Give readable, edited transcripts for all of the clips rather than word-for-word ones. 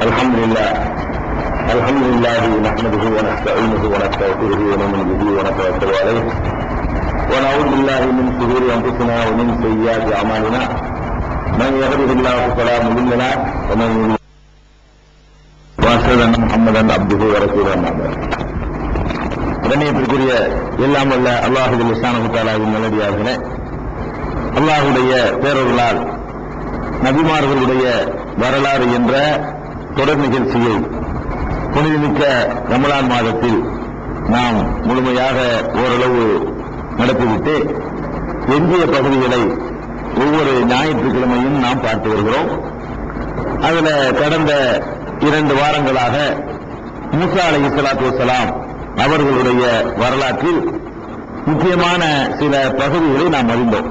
الحمد لله نحمده ونستعينه ونستغفره ونؤمن به ونتوكل عليه ونعوذ بالله من شرور انفسنا ومن سيئات اعمالنا من يهده الله فلا مضل له ومن يضلل واشهد ان محمدا عبده ورسوله اما بعد. கண்ணியத்திற்குரிய எல்லாம் வல்ல அல்லாஹு சுப்ஹானஹு வ தஆலாவின் நல்லடியார்களே, அல்லாஹுடைய பேரருளால் நபிமார்களுடைய வரலாறு என்ற தொடர் நிகழ்ச்சியை புனிதமிக்க ரமலான் மாதத்தில் நாம் முழுமையாக ஓரளவு நடத்திவிட்டு எஞ்சிய பகுதிகளை ஒவ்வொரு ஞாயிற்றுக்கிழமையும் நாம் பார்த்து வருகிறோம். அதில் கடந்த 2 வாரங்களாக மூசா அலைஹிஸ்ஸலாத்து வஸ்ஸலாம் அவர்களுடைய வரலாற்றில் முக்கியமான சில பகுதிகளை நாம் அறிந்தோம்.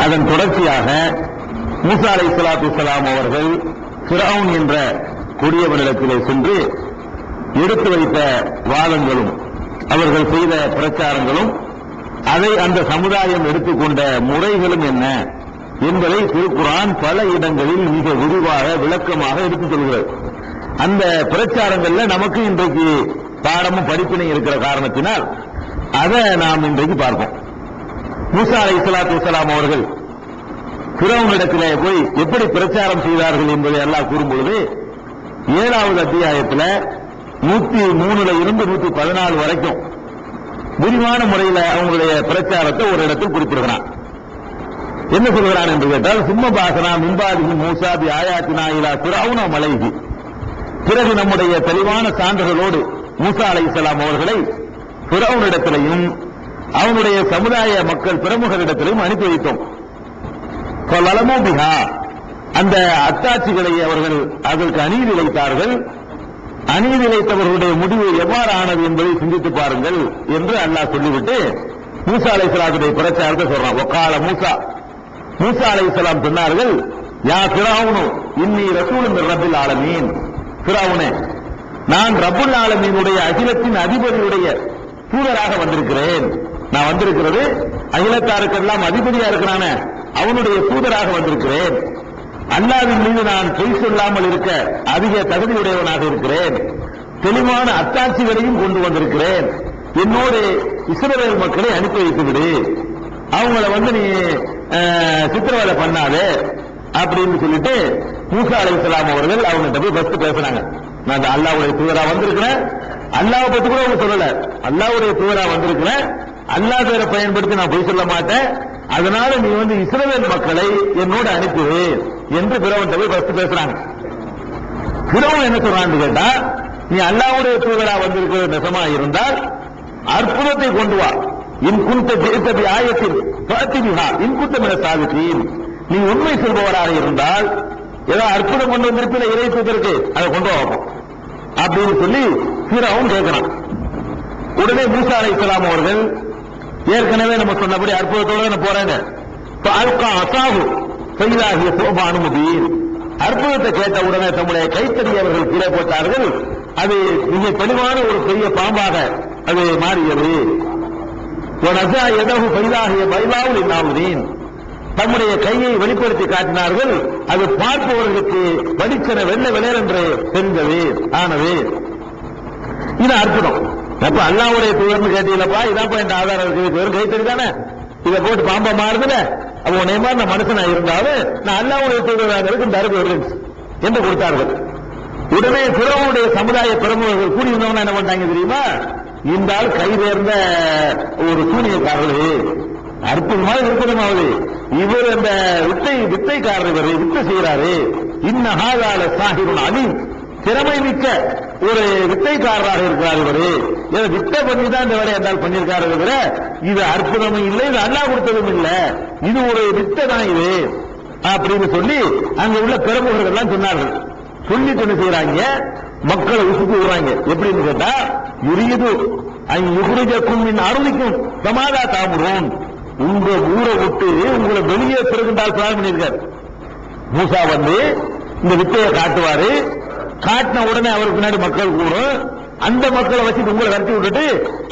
அதன் தொடர்ச்சியாக மூசா அலைஹிஸ்ஸலாத்து வஸ்ஸலாம் அவர்கள் ஃபிரௌன் என்ற கொடியவனிடத்திலே சென்று எடுத்து வைத்த வாதங்களும் அவர்கள் செய்த பிரச்சாரங்களும் அதை அந்த சமுதாயம் எடுத்துக்கொண்ட முறைகளும் என்ன என்பதை திருக்குர்ஆன் பல இடங்களில் மிக விரிவாக விளக்கமாக எடுத்துச் சொல்கிறது. அந்த பிரச்சாரங்கள்ல நமக்கு இன்றைக்கு பாடமும் படிப்பினை இருக்கிற காரணத்தினால் அதை நாம் இன்றைக்கு பார்ப்போம். மூசா அலைஹிஸ்ஸலாத்து வஸ்ஸலாம் அவர்கள் ஃபிரௌனிடத்திலே போய் எப்படி பிரச்சாரம் செய்தார்கள் என்பதை எல்லாம் கூறும்பொழுது 7வது அத்தியாயத்தில் 103 இருந்து 114 வரைக்கும் விரிவான முறையில் அவங்களுடைய பிரச்சாரத்தை ஒரு இடத்தில் குறிப்பிடுகிறான். என்ன சொல்கிறான் என்று கேட்டால், சும்ம பாசனா மின்பாதிகி மூசா பி ஆயாத்தினா இலா ஃபிரௌன மலைஹி, பிறகு நம்முடைய தெளிவான சான்றுகளோடு மூசா அலைஹிஸ்ஸலாம் அவர்களை ஃபிரௌனிடத்திலையும் அவனுடைய சமுதாய மக்கள் பிரமுகரிடத்திலையும் அனுப்பி வைத்தோம். அந்த அத்தாட்சிகளை அவர்கள் அதற்கு அநீதி இழைத்தார்கள். அநீதி இழைத்தவர்களுடைய முடிவு எவ்வாறு ஆனது என்பதை சிந்தித்து பாருங்கள் என்று அல்லாஹ் சொல்லிவிட்டு மூசா அலைஹிஸ்ஸலாத்துடைய பிரச்சாரத்தை சொல்றான். வகால மூசா அலைஹிஸ்ஸலாம் சொன்னார்கள், யா ஃபிரௌனு இன்னி ரசூலுன் மிர் ரப்பில் ஆலமீன், ஃபிரௌனே நான் ரப்புல் ஆலமீனுடைய அகிலத்தின் அதிபதியுடைய தூதராக வந்திருக்கிறேன். நான் வந்திருக்கிறது அகிலத்தாருக்கெல்லாம் அதிபதியா இருக்கிறான அவனுடைய தூதராக வந்திருக்கிறேன். அல்லாஹ்வின் மீது நான் பொய் சொல்லாமல் இருக்க அதிக தகுதியுடையவனாக இருக்கிறேன். தெளிவான அத்தாட்சிகளையும் கொண்டு வந்திருக்கிறேன். என்னோடு இஸ்ரவேல் மக்களை அனுப்பி வைத்து விடு, அவங்கள நீ சித்திரவதை பண்ணாதே அப்படின்னு சொல்லிட்டு மூசா அலைஹிஸ்ஸலாம் அவர்கள் அவங்ககிட்ட போய் ஃபர்ஸ்ட் பேசுறாங்க. நான் அல்லாஹ்வுடைய தூதரா வந்திருக்கிறேன், அல்லாஹ் பத்தி கூட அவங்க சொல்லல, அல்லாஹ்வுடைய தூதரா வந்திருக்கிறேன், அல்லாஹ் பேரை பயன்படுத்தி நான் பொய் சொல்ல மாட்டேன், அதனால நீ இஸ்ரவேல் மக்களை என்னோட அனுப்பிடு என்று ஃபிரௌன்ட்ட போய் ஃபர்ஸ்ட் பேசுறாங்க. ஃபிரௌன் என்ன சொல்றான்னு கேட்டா, நீ அல்லாஹ்வுடைய தூதரா வந்திருக்கிறது நெசமா இருந்தால் அற்புதத்தை கொண்டு வா, இன் குன்த ஜிஇத பி ஆயத்தின் ஃபஅதி பிஹா இன் குன்த மின ஸாதிகீன், நீ உண்மை சொல்பவராக இருந்தால் ஏதோ அற்புதம் கொண்டு வந்திருப்பில இறை தூதருக்கு அதை கொண்டு வாப்போம் அப்படின்னு சொல்லி ஃபிரௌன் கேட்கிறான். உடனே மூசா அலைஹிஸ்ஸலாம் அவர்கள் ஏற்கனவே நம்ம சொன்னபடி அற்புதத்தோட போறாங்க. அற்புதத்தை கேட்ட உடனே தம்முடைய கைத்தறி அவர்கள் கீழே போட்டார்கள். அது மிக தெளிவான ஒரு பெரிய பாம்பாக அது மாறியது. தம்முடைய கையை வெளிப்படுத்தி காட்டினார்கள். அது பார்ப்பவர்களுக்கு வடிச்சன வெள்ளை வெளேர் என்று தெரிந்தது ஆனது. இது அற்புதம். அப்ப அல்லாஹ்வுடைய தூதர்னு கேட்டீங்களப்பா, இதான்ப்பா என் ஆதாரம் இருக்கு, வெறும் கைத்தறி தானே, இதை போட்டு பாம்பா மாறுதுல, அப்ப உன்னை மாதிரி நான் மனுஷனா இருந்தாலும் நான் அல்லாஹ்வுடைய தூதராக இருக்கு இந்த அறிவு என்று கொடுத்தார்கள். உடனே ஃபிரௌனுடைய சமுதாய பிரமுகர்கள் கூடி இருந்தவங்க என்ன பண்ணாங்க தெரியுமா, இந்த ஆள் கை தேர்ந்த ஒரு சூனியக்காரரு, அற்புதமாக இருக்கணுமாவது இவர் அந்த வித்தைக்காரர், இவர் வித்தை செய்யறாரு, இன்னஹாதால சாஹிருன் அலீம், திறமை மிக்க ஒரு வித்தைக்காரராக இருக்கிறார் இவரு, வித்தை பண்ணி தான் இந்த வேலையை என்றால் பண்ணியிருக்காரு இருக்கிற, இது அற்புதமும் இல்லை, இது அல்லாஹ் கொடுத்ததும் இல்லை, இது ஒரு வித்தை தான் இது அப்படின்னு சொல்லி அங்க உள்ள பிரமுகர்கள் எல்லாம் சொன்னார்கள். சொல்லிட்டு என்ன செய்யறாங்க, மக்களை உசுப்பி விடுறாங்க. எப்படின்னு கேட்டா, யுரீது அன் யுக்ரிஜக்கும் மின் அர்திக்கும் கமா தாமுரூன், உங்க ஊரை விட்டு உங்களை வெளியே பெறுகின்றால் பிளான் பண்ணியிருக்காரு. மூசா இந்த வித்தையை காட்டுவாரு, காட்டின உடனே அவருக்கு பின்னாடி மக்கள் கூடும், அந்த மக்களை வச்சு உங்களை கட்டி விட்டுட்டு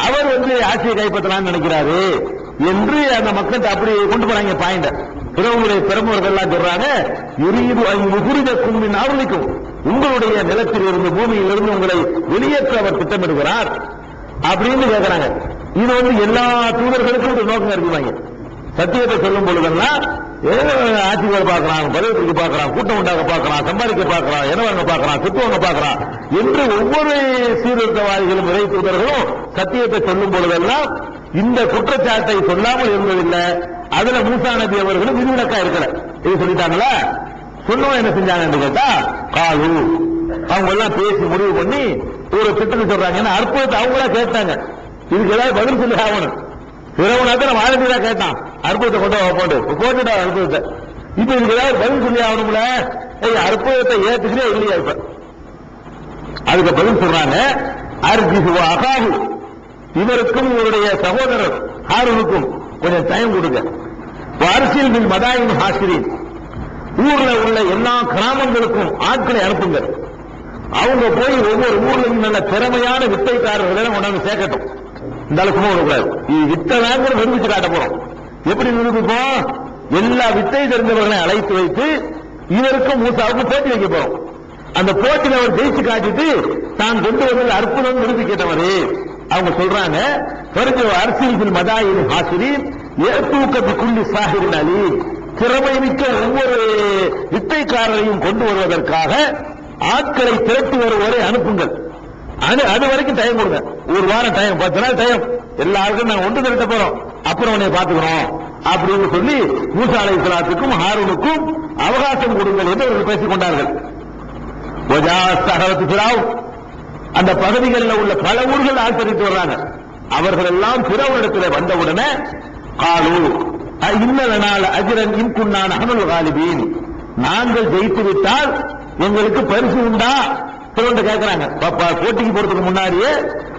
அவர் ஆட்சியை கைப்பற்றலாம்னு நினைக்கிறாரு என்று அந்த மக்கள் அப்படி கொண்டு போறாங்க பாயிண்ட. பிறவுடைய பிரமுகர்கள் எல்லாம் சொல்றாங்க, யுரீது அன் யுக்ரிஜக்கும் மின் அர்திக்கும், உங்களுடைய நிலத்தில் இருந்து பூமியில் இருந்து உங்களை வெளியேற்ற அவர் திட்டமிடுகிறார் அப்படின்னு கேட்கிறாங்க. இது வந்து எல்லா தூதர்களுக்கும் ஒரு நோக்கம் இருக்குவாங்க. சத்தியத்தை சொல்லும் பொழுதெல்லாம் ஆட்சிகளை பார்க்கிறான், பதவிக்கு பார்க்கிறான், கூட்டம் உண்டாக பார்க்கிறான், சம்பாதிக்க பார்க்கிறான், இனவங்க பார்க்கிறான், சுத்தவங்க பார்க்கிறான் என்று ஒவ்வொரு சீர்திருத்தவாதிகளும் இறை தூதர்களும் சத்தியத்தை சொல்லும் பொழுதெல்லாம் இந்த குற்றச்சாட்டை சொல்லாமல் இருந்ததில்லை. அதுல மூசா நபி அவர்களும் விதிவிலக்கா இருக்கல. இது சொல்லிட்டாங்களா? சொன்னவங்க என்ன செஞ்சாங்கன்னு கேட்டா, காலு அவங்க எல்லாம் பேசி முடிவு பண்ணி ஒரு திட்டத்தை சொல்றாங்க. அற்புதத்தை அவங்களா கேட்டாங்க. இதுக்கு ஏதாவது பதில் சொல்லி ஆகணும். பிறவனாத்தான் வாழ்க்கையா கேட்டான், அற்புதத்தை கொண்டு போட்டுட்டா அற்புதத்தை. இப்ப இதுக்கு ஏதாவது பதில் சொல்லி ஆகணும்ல. அற்புதத்தை ஏத்துக்கிறே இல்லையா? இப்ப அதுக்கு பதில் சொல்றாங்க, அர்ஜிஹு அகாஹு, இவருக்கும் இவருடைய சகோதரர் ஹாரூனுக்கும் கொஞ்சம் டைம் கொடுங்க. அரசியல் பில் மதாயின் ஹாசிரின், ஊர்ல உள்ள எல்லா கிராமங்களுக்கும் ஆட்களை அனுப்புங்க. அவங்க போய் ஒவ்வொரு ஊர்லையும் நல்ல திறமையான வித்தைக்காரர்களை கொண்டாந்து சேர்க்கட்டும். இந்த அளவுக்கு விடக்கூடாது. வித்தை வாங்க நிரூபிச்சு காட்ட போறோம். எப்படி நிரூபிப்போம்? எல்லா வித்தை தெரிந்தவர்களை அழைத்து வைத்து இவருக்கும் மூசாவுக்கும் போட்டி வைக்க போறோம். அந்த போட்டியில் அவர் ஜெயிச்சு காட்டிட்டு தான் கொண்டு வந்தது அற்புதம் நிரூபிக்கிட்டவர். அவங்க சொல்றாங்க, அரசியல் மதாயின் ஹாசிரின் ஏத்தூக்கத்து குள்ளி சாஹிரின் அலி, திறமை மிக்க ஒவ்வொரு வித்தைக்காரரையும் கொண்டு வருவதற்காக ஆட்களை திரட்டி வருவரை அனுப்புங்கள். அது வரைக்கும் டைம் கொடுங்க. ஒரு வாரம் டைம், 10 நாள் டைம். எல்லாருக்கும் நாங்க ஒன்று திரட்ட போறோம், அப்புறம் உன்னை பார்த்துக்கிறோம் அப்படின்னு சொல்லி மூசா அலைஹிஸ்ஸலாத்துக்கும் ஹாரூனுக்கும் அவகாசம் கொடுங்கள் என்று அவர்கள் பேசிக் கொண்டார்கள். அந்த பகுதிகளில் உள்ள பல ஊர்கள் ஆச்சரித்து வர்றாங்க. அவர்கள் எல்லாம் பிறவனிடத்தில் வந்தவுடனே காலு இன்னலனால் அஜ்ரன் இன்குன்னான் அஹ்னுல் காலிபீன், நாங்கள் ஜெயித்து விட்டால் எங்களுக்கு பரிசு உண்டா சொல்லிட்டு கேட்கிறாங்க. போட்டிக்கு போறதுக்கு முன்னாடியே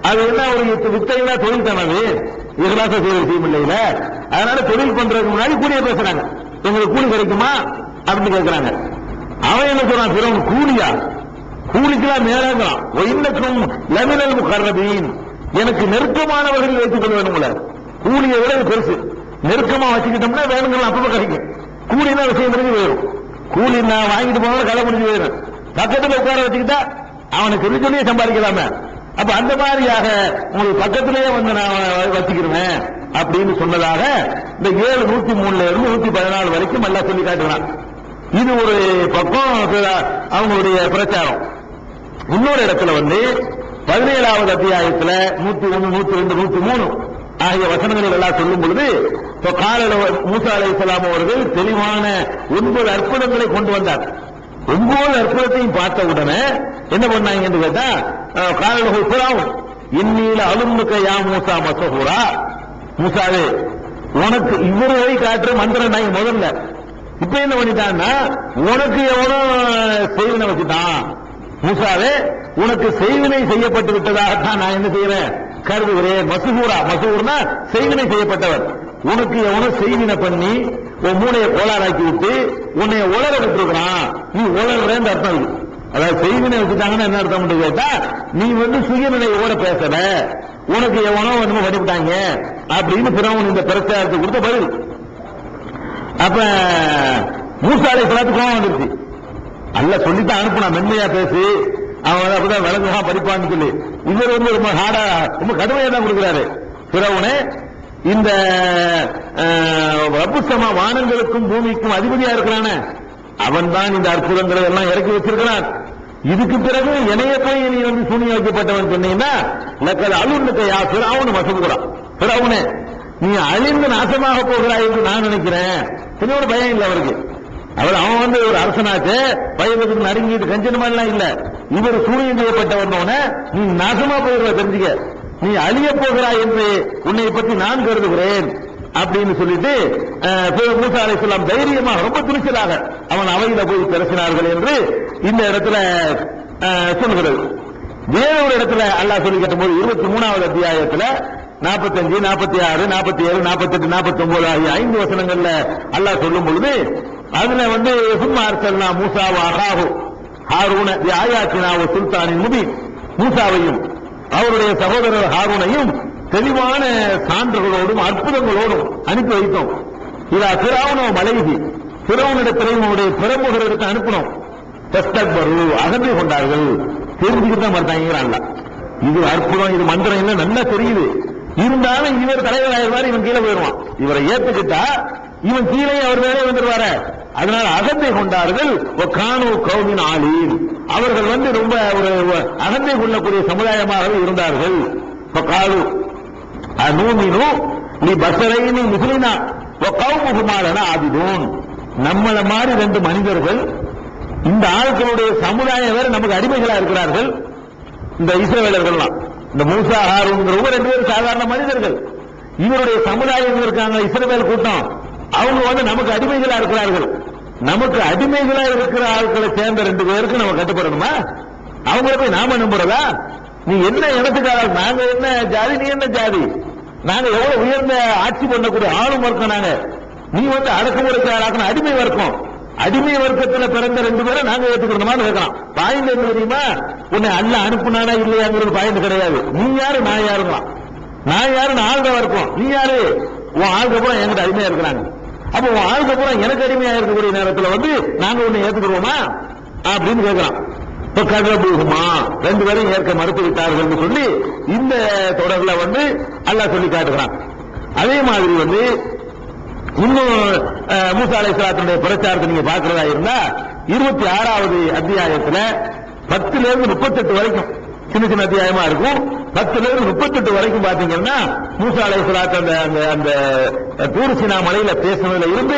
அது என்ன ஒரு வித்தைகளா தொழில் தானது, இகலாச செய்யும் இல்லையில, அதனால தொழில் பண்றதுக்கு முன்னாடி கூலிய பேசுறாங்க. எங்களுக்கு கூலி கிடைக்குமா அப்படின்னு கேட்கிறாங்க. அவன் என்ன சொல்றான், பிறவன் கூலியா? கூலிக்கெல்லாம் மேலாங்கலாம். இன்னக்கும் லமினல் முகர்ரபீன், எனக்கு நெருக்கமானவர்கள் வைத்துக் கொள்ள வேணும்ல. கூலியை விட பெருசு. நெருக்கமா வச்சுக்கிட்டோம்னா வேணுங்களா அப்பப்ப கிடைக்கும். கூலினா விஷயம் முடிஞ்சு போயிடும். கூலி நான் வாங்கிட்டு போனாலும் கதை முடிஞ்சு போயிடும். பக்கத்துல உட்கார வச்சுக்கிட்டா அவனுக்கு சொல்லி சொல்லியே சம்பாதிக்கலாமே. அப்ப அந்த மாதிரியாக உங்களுக்கு பக்கத்திலேயே வந்து நான் வச்சுக்கிறேன் அப்படின்னு சொன்னதாக இந்த 7:103 இருந்து 114 வரைக்கும் எல்லாம் சொல்லி காட்டுறான். இது ஒரு பக்கம் அவங்களுடைய பிரச்சாரம். இன்னொரு இடத்துல வந்து 17வது அத்தியாயத்துல 101, 102, 103 ஆகிய வசனங்கள் எல்லாம் சொல்லும் பொழுது மூசா அலைஹிஸ்ஸலாம் அவர்கள் தெளிவான 9 அற்புதங்களை கொண்டு வந்தார். 9 அற்புதத்தையும் பார்த்த உடனே என்ன பண்ணாங்க என்று கேட்டா, காலலஹு ஃபிரௌன் இன்னீல அலும்னுக யா மூசா மஸ்ஹூரா, மூசாவே உனக்கு இவரை காட்டுற மந்திரம் நாங்க முதல்ல. இப்ப என்ன பண்ணிட்டான்னா, உனக்கு எவனோ செய்வினை வச்சுட்டான். மூசாவே உனக்கு செய்வினை செய்யப்பட்டு விட்டதாகத்தான் நான் என்ன செய்யறேன் கருதுகிறேன். மசுகூரா, மசுகூர்னா செய்வினை செய்யப்பட்டவர். உனக்கு எவனோ செய்வினை பண்ணி உன் மூளையை கோளாறாக்கி விட்டு உன்னை உளர விட்டுருக்கிறான். நீ உளர்றேன்னு அர்த்தம் இருக்கு. அதாவது செய்வினை வச்சுட்டாங்கன்னா என்ன அர்த்தம் கேட்டா, நீ வந்து சுயநிலையோட பேசல, உனக்கு எவனோ ஒண்ணுமே பண்ணிவிட்டாங்க அப்படின்னு பிறவன் இந்த பிரச்சாரத்தை கொடுத்த பதில். அப்ப மூசா அலைஹிஸ்ஸலாத்துக்கு கோபம் வந்துருச்சு. அல்ல சொல்லித்தான் அனுப்புனா, மென்மையா பேசி அவன் அப்பதான் விளங்குவா படிப்பான்னு சொல்லி. இவர் வந்து ரொம்ப ஹார்டா ரொம்ப கடுமையா தான் கொடுக்கிறாரு. பிறவுனே இந்த ரப்புசமா வானங்களுக்கும் பூமிக்கும் அதிபதியா இருக்கிறான அவன் தான் இந்த அற்புதங்களை எல்லாம் இறக்கி வச்சிருக்கிறான். இதுக்கு பிறகு இணைய போய் நீ வந்து சூனிய வைக்கப்பட்டவன் சொன்னீங்கன்னா லக்கல் அலுன்னுக்கு யா பிறவுன்னு வசூகிறான். பிறவுனே நீ அழிந்து நாசமாக போகிறாய் என்று நான் நினைக்கிறேன். இன்னொரு பயம் இல்லை அவருக்கு. அவன் வந்து ஒரு அரசனாச்சு, பயணத்துக்கு நடுங்கிட்டு கஞ்சனமாலாம் இல்ல. இவர் சூனியம் செய்யப்பட்டவனோட நீ நாசமா போகிற தெரிஞ்சுக்க, நீ அழிய போகிறாய் என்று உன்னை பற்றி நான் கருதுகிறேன் அப்படின்னு சொல்லிட்டு மூசா அலைஹிஸ்ஸலாம் தைரியமாக ரொம்ப துணிச்சலாக அவன் அவையில போய் பேசினார்கள் என்று இந்த இடத்துல சொல்லுகிறது. வேற ஒரு இடத்துல அல்லாஹ் சொல்லி கட்டும் போது 23வது அத்தியாயத்துல 45, 46, 47, 48, 49 ஆகிய 5 வசனங்கள்ல அல்லாஹ் சொல்லும் பொழுது அதுல வந்து சும்மா அர்சல்னா மூசா வஹாஹு ஹாரூன பிஆயாத்தினா வ சுல்தானின் முபீன், மூசாவையும் அவருடைய சகோதரர் ஹாரூனையும் தெளிவான சான்றுகளோடும் அற்புதங்களோடும் அனுப்பி வைத்தோம். இதா பிறவுனோ மலைகி, பிறவுனிடத்திலையும் அவருடைய பிரமுகரிடத்தை அனுப்பினோம். அகந்தை கொண்டார்கள். தெரிஞ்சுக்கிட்டு தான் மறுத்தாங்கிறான்ல. இது அற்புதம், இது மந்திரம் என்ன நல்லா தெரியுது. இருந்தாலும் இவர் தலைவர் ஆயிடுவார், இவன் கீழே போயிடுவான். இவரை ஏத்துக்கிட்டா இவன் கீழே அவர் மேலே வந்துருவாரு. அதனால அகந்தை கொண்டார்கள். கானு கௌமின் ஆலீன், அவர்கள் ரொம்ப ஒரு அகந்தை கொள்ளக்கூடிய சமுதாயமாக இருந்தார்கள். காலு அனூமினு நீ பசரைனு முஸ்லினா கௌமுகுமாரன ஆபிதூன், நம்மள மாதிரி ரெண்டு மனிதர்கள், இந்த ஆட்களுடைய சமுதாயம் வேற நமக்கு அடிமைகளா இருக்கிறார்கள். இந்த இஸ்ரவேலர்கள்லாம், இந்த மூசா ஹாரூன்ங்கிறவங்க ரெண்டு பேரும் சாதாரண மனிதர்கள். இவருடைய சமுதாயம் இருக்காங்க இஸ்ரவேல் கூட்டம், அவங்க நமக்கு அடிமைகளா இருக்கிறார்கள். நமக்கு அடிமைகளா இருக்கிற ஆட்களை சேர்ந்த ரெண்டு பேருக்கு நம்ம கட்டுப்படணுமா? அவங்கள போய் நாம நம்புறதா? நீ என்ன இடத்துக்காக, நாங்க என்ன ஜாதி, நீ என்ன ஜாதி, நாங்க எவ்வளவு உயர்ந்த ஆட்சி பண்ணக்கூடிய ஆளும் வர்க்கம் நாங்க, நீ அடக்குமுறைக்கு ஆளாக்கணும் அடிமை வர்க்கம். அடிமை வர்க்கத்தில் பிறந்த ரெண்டு பேரும் நாங்க ஏற்றுக்கணுமான்னு கேட்கலாம். பாயிண்ட் என்ன தெரியுமா? உன்னை அல்ல அனுப்புனானா இல்லையாங்கிறது பாயிண்ட் கிடையாது. நீ யாரு நான் யாருங்களாம். நான் யாருன்னு ஆள்ற வர்க்கம், நீ யாரு? உன் ஆளுக்கு அப்புறம் என்கிட்ட அடிமையா இருக்கிறாங்க. அப்ப உன் ஆளுக்கு அப்புறம் எனக்கு அடிமையா இருக்கக்கூடிய நேரத்தில் நாங்க உன்னை ஏற்றுக்கிறோமா அப்படின்னு கேட்கலாம். இப்ப கதபூகுமா ரெண்டு பேரும் ஏற்க மறுத்து விட்டார்கள் சொல்லி இந்த தொடர்ல அல்லாஹ் சொல்லி காட்டுகிறான். அதே மாதிரி இன்னும் மூசா அலைஹிஸ்ஸலாத்துடைய பிரச்சாரத்தை நீங்க பார்க்கிறதா இருந்தா 26வது அத்தியாயத்துல 10ல இருந்து 38 வரைக்கும் சின்ன சின்ன அத்தியாயமா இருக்கும். 10ல இருந்து 38 வரைக்கும் பாத்தீங்கன்னா மூசா அலைஹிஸ்ஸலாத்து அந்த தூர் சீனா மலையில பேசுனதுல இருந்து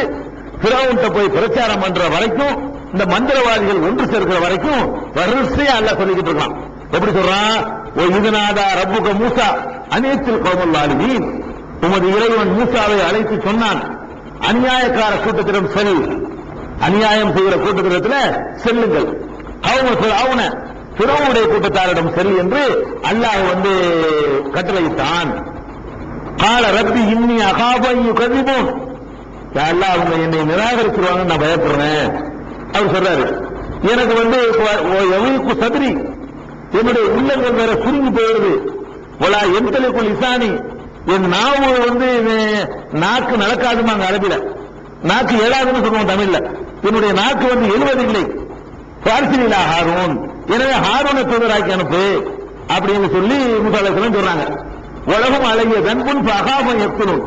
ஃபிரௌன்ட்ட போய் பிரச்சாரம் பண்ற வரைக்கும், இந்த மந்திரவாதிகள் ஒன்று சேர்க்கிற வரைக்கும் வரிசையா அல்லாஹ் சொல்லிக்கிட்டு இருக்கான். எப்படி சொல்றான்? ஓ இதுநாதா ரப்புக மூசா அனைத்தில் கௌமுல் ஆலிமீன், உமது இறைவன் மூசாவை அழைத்து சொன்னான், அநியாயக்கார கூட்டத்திடம் செல், அநியாயம் செய்கிற கூட்டத்திடத்தில் செல்லுங்கள், ஃபிரௌனுடைய கூட்டத்தாரிடம் செல் என்று அல்லாஹ் கட்டளையிட்டான். கால ரப்பி இன்னி அகாபு அன் யுகதிபூன், யா அல்லாஹ் அவங்க என்னை நிராகரிச்சிருவாங்க, நான் பயப்படுறேன் அவர் சொல்றாரு. எனக்கு சதுரி, என்னுடைய உள்ளங்கள் வேற சுருங்கி போயிடுது. ஒலா எந்தலுக்குள் இசானி, என் நாவு நாக்கு நடக்காதுமாங்க அரபில, நாக்கு எழாதுன்னு சொல்லுவோம் தமிழ்ல. என்னுடைய நாக்கு எழுவதில்லை. பார்சிலா ஹாரூன், எனவே ஹாரூனை தூதராக்கி அனுப்பு அப்படின்னு சொல்லி மூசா அலைஹிஸ்ஸலாம் சொல்றாங்க. உலகம் அழகிய தன்புன் அகாபம் எத்தனும்,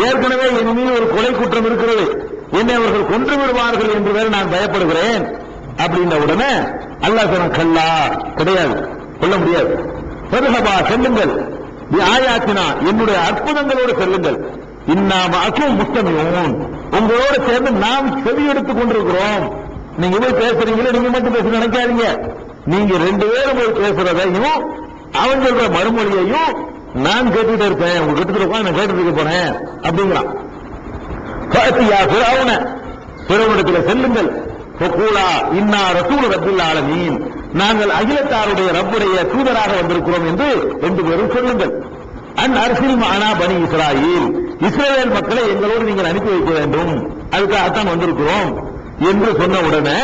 ஏற்கனவே என் மீது ஒரு கொலை குற்றம் இருக்கிறது, என்னை அவர்கள் கொன்று விடுவார்கள் என்று வேற நான் பயப்படுகிறேன் அப்படின்ற உடனே அல்லாஹ் சொன்ன கல்லா, கிடையாது, கொல்ல முடியாது. சதுஹபா செல்லுங்கள், ஆயாத்தினா என்னுடைய அற்புதங்களோடு செல்லுங்கள், இன்னாமாக்கும் முஸ்தமியூன், உங்களோடு சேர்ந்து நாம் செவி எடுத்துக் கொண்டிருக்கிறோம். நீங்க போய் பேசுறீங்களே, நீங்க மட்டும் பேச நினைக்காதீங்க, நீங்க ரெண்டு பேரும் போய் பேசுறதையும் அவன் சொல்ற மறுமொழியையும் நான் கேட்டுட்டு இருப்பேன், உங்க கிட்ட நான் கேட்டு இருக்க போறேன் அப்படிங்கிறான். பிறவிடத்தில் செல்லுங்கள், இன்னா ரசூல் ரப்பில் ஆலமீன், நாங்கள் அகிலத்தாருடைய ரப்புடைய தூதராக வந்திருக்கிறோம் என்று ரெண்டு பேரும் சொல்லுங்கள். அன் அர்சில் மானா பனி இஸ்ராயில், இஸ்ரவேல் மக்களை எங்களோடு நீங்கள் அனுப்பி வைக்க வேண்டும், அதுக்காகத்தான் வந்திருக்கிறோம் என்று சொன்ன உடனே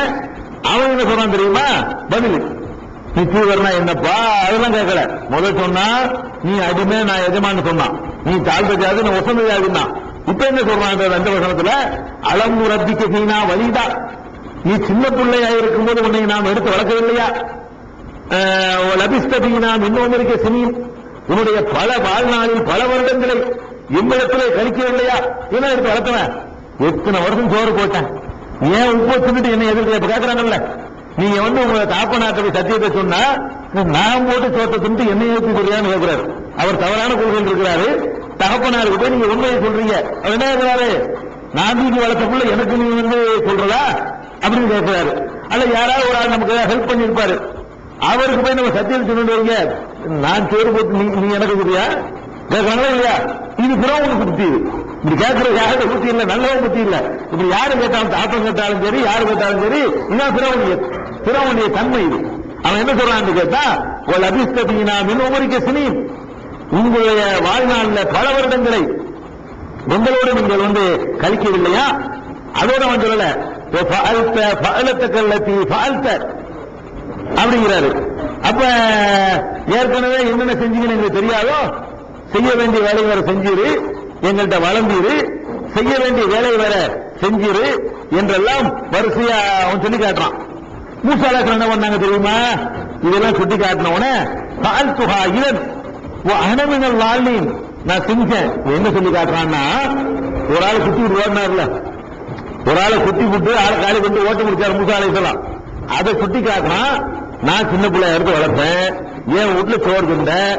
அவன் என்ன சொன்னான் தெரியுமா? பதில், நீ தூதர்னா என்னப்பா அதெல்லாம் கேட்கல. முதல் சொன்னா நீ அடிமை நான் எஜமான்னு சொன்னான், நீ தாழ்ந்த ஜாதி நான் ஒசந்த ஜாதின்னா. இப்ப என்ன சொல்றான் அந்த வசனத்துல? அளம்பு ரத்திக்கு நீனா வலிதா, நீ சின்ன பிள்ளையா இருக்கும் போது உன்னை நாம் எடுத்து வளர்க்கவில்லையா? லபிஸ்தீனா இன்னொரு சினியும், உன்னுடைய பல வாழ்நாளில் பல வருடங்களை எம்மிடத்திலே கழிக்கவில்லையா? என்ன எடுத்து வளர்த்தவன், எத்தனை வருஷம் சோறு போட்டேன், ஏன் உப்பு வச்சுட்டு என்ன எதிர்க்க இப்ப கேட்கறாங்கல்ல. நீங்க உங்க தாப்பநாட்டை சத்தியத்தை சொன்னா நான் போட்டு சோத்தை திட்டு என்ன ஏற்றி சொல்றியான்னு கேட்கிறாரு. அவர் தவறான கொள்கையில் இருக்கிறாரு. தகப்பனாருக்கு போய் நீங்க உண்மையை சொல்றீங்க, அவர் என்ன இருக்கிறாரு? நான் தூக்கி வளர்த்தக்குள்ள எனக்கு நீ சொல்றதா அப்படின்னு கேட்கிறாரு. அல்ல யாராவது ஒரு ஆள் நமக்கு ஹெல்ப் பண்ணிருப்பாரு, அவருக்கு போய் நம்ம சத்தியம் சொல்லிட்டு வரீங்க, நான் சோறு போட்டு நீ எனக்கு சொல்றியா கேட்கறாங்களா இல்லையா? இது பிறவனுக்கு புத்தி. இப்படி கேட்கிற யாருக்கு புத்தி இல்லை, நல்லவன் புத்தி இல்லை. இப்படி யாரு கேட்டாலும், தாப்பம் கேட்டாலும் சரி, யாரு கேட்டாலும் சரி, இதான் பிறவனுடைய தன்மை இது. அவன் என்ன சொல்றான்னு கேட்டா, ஒரு அபிஸ்தீனா மின் உமரிக்க சினீம், உங்களுடைய வாழ்நாளில் பல வருடங்களை உங்களோடு நீங்கள் கழிக்கவில்லையா? அதோட அவன் சொல்லல அப்படிங்கிறாரு. அப்ப ஏற்கனவே என்னென்ன செஞ்சீங்கன்னு எங்களுக்கு தெரியாதோ, செய்ய வேண்டிய வேலை வேற செஞ்சிரு, எங்கள்கிட்ட வளர்ந்தீரு, செய்ய வேண்டிய வேலை வேற செஞ்சிரு என்றெல்லாம் வரிசையா அவன் சொல்லி காட்டுறான். மூசா அலைஹிஸ்ஸலாம் என்ன பண்ணாங்க தெரியுமா? இதெல்லாம் சுட்டி காட்டினவன கால்துஹா இலன் அனமினல் வால்லின், நான் செஞ்சேன். என்ன சொல்லி காட்டுறான்னா, ஒரு ஆள் குத்தி விட்டு ஓடினார்ல, ஒரு ஆளை குத்தி விட்டு ஆளை காலி கொண்டு ஓட்ட முடிச்சாரு மூசா அலைஹிஸ்ஸலாம். அதை சுட்டி காட்டுறான், நான் சின்ன பிள்ளைய எடுத்து வளர்த்தேன், என் வீட்டுல சோறு திண்டேன்,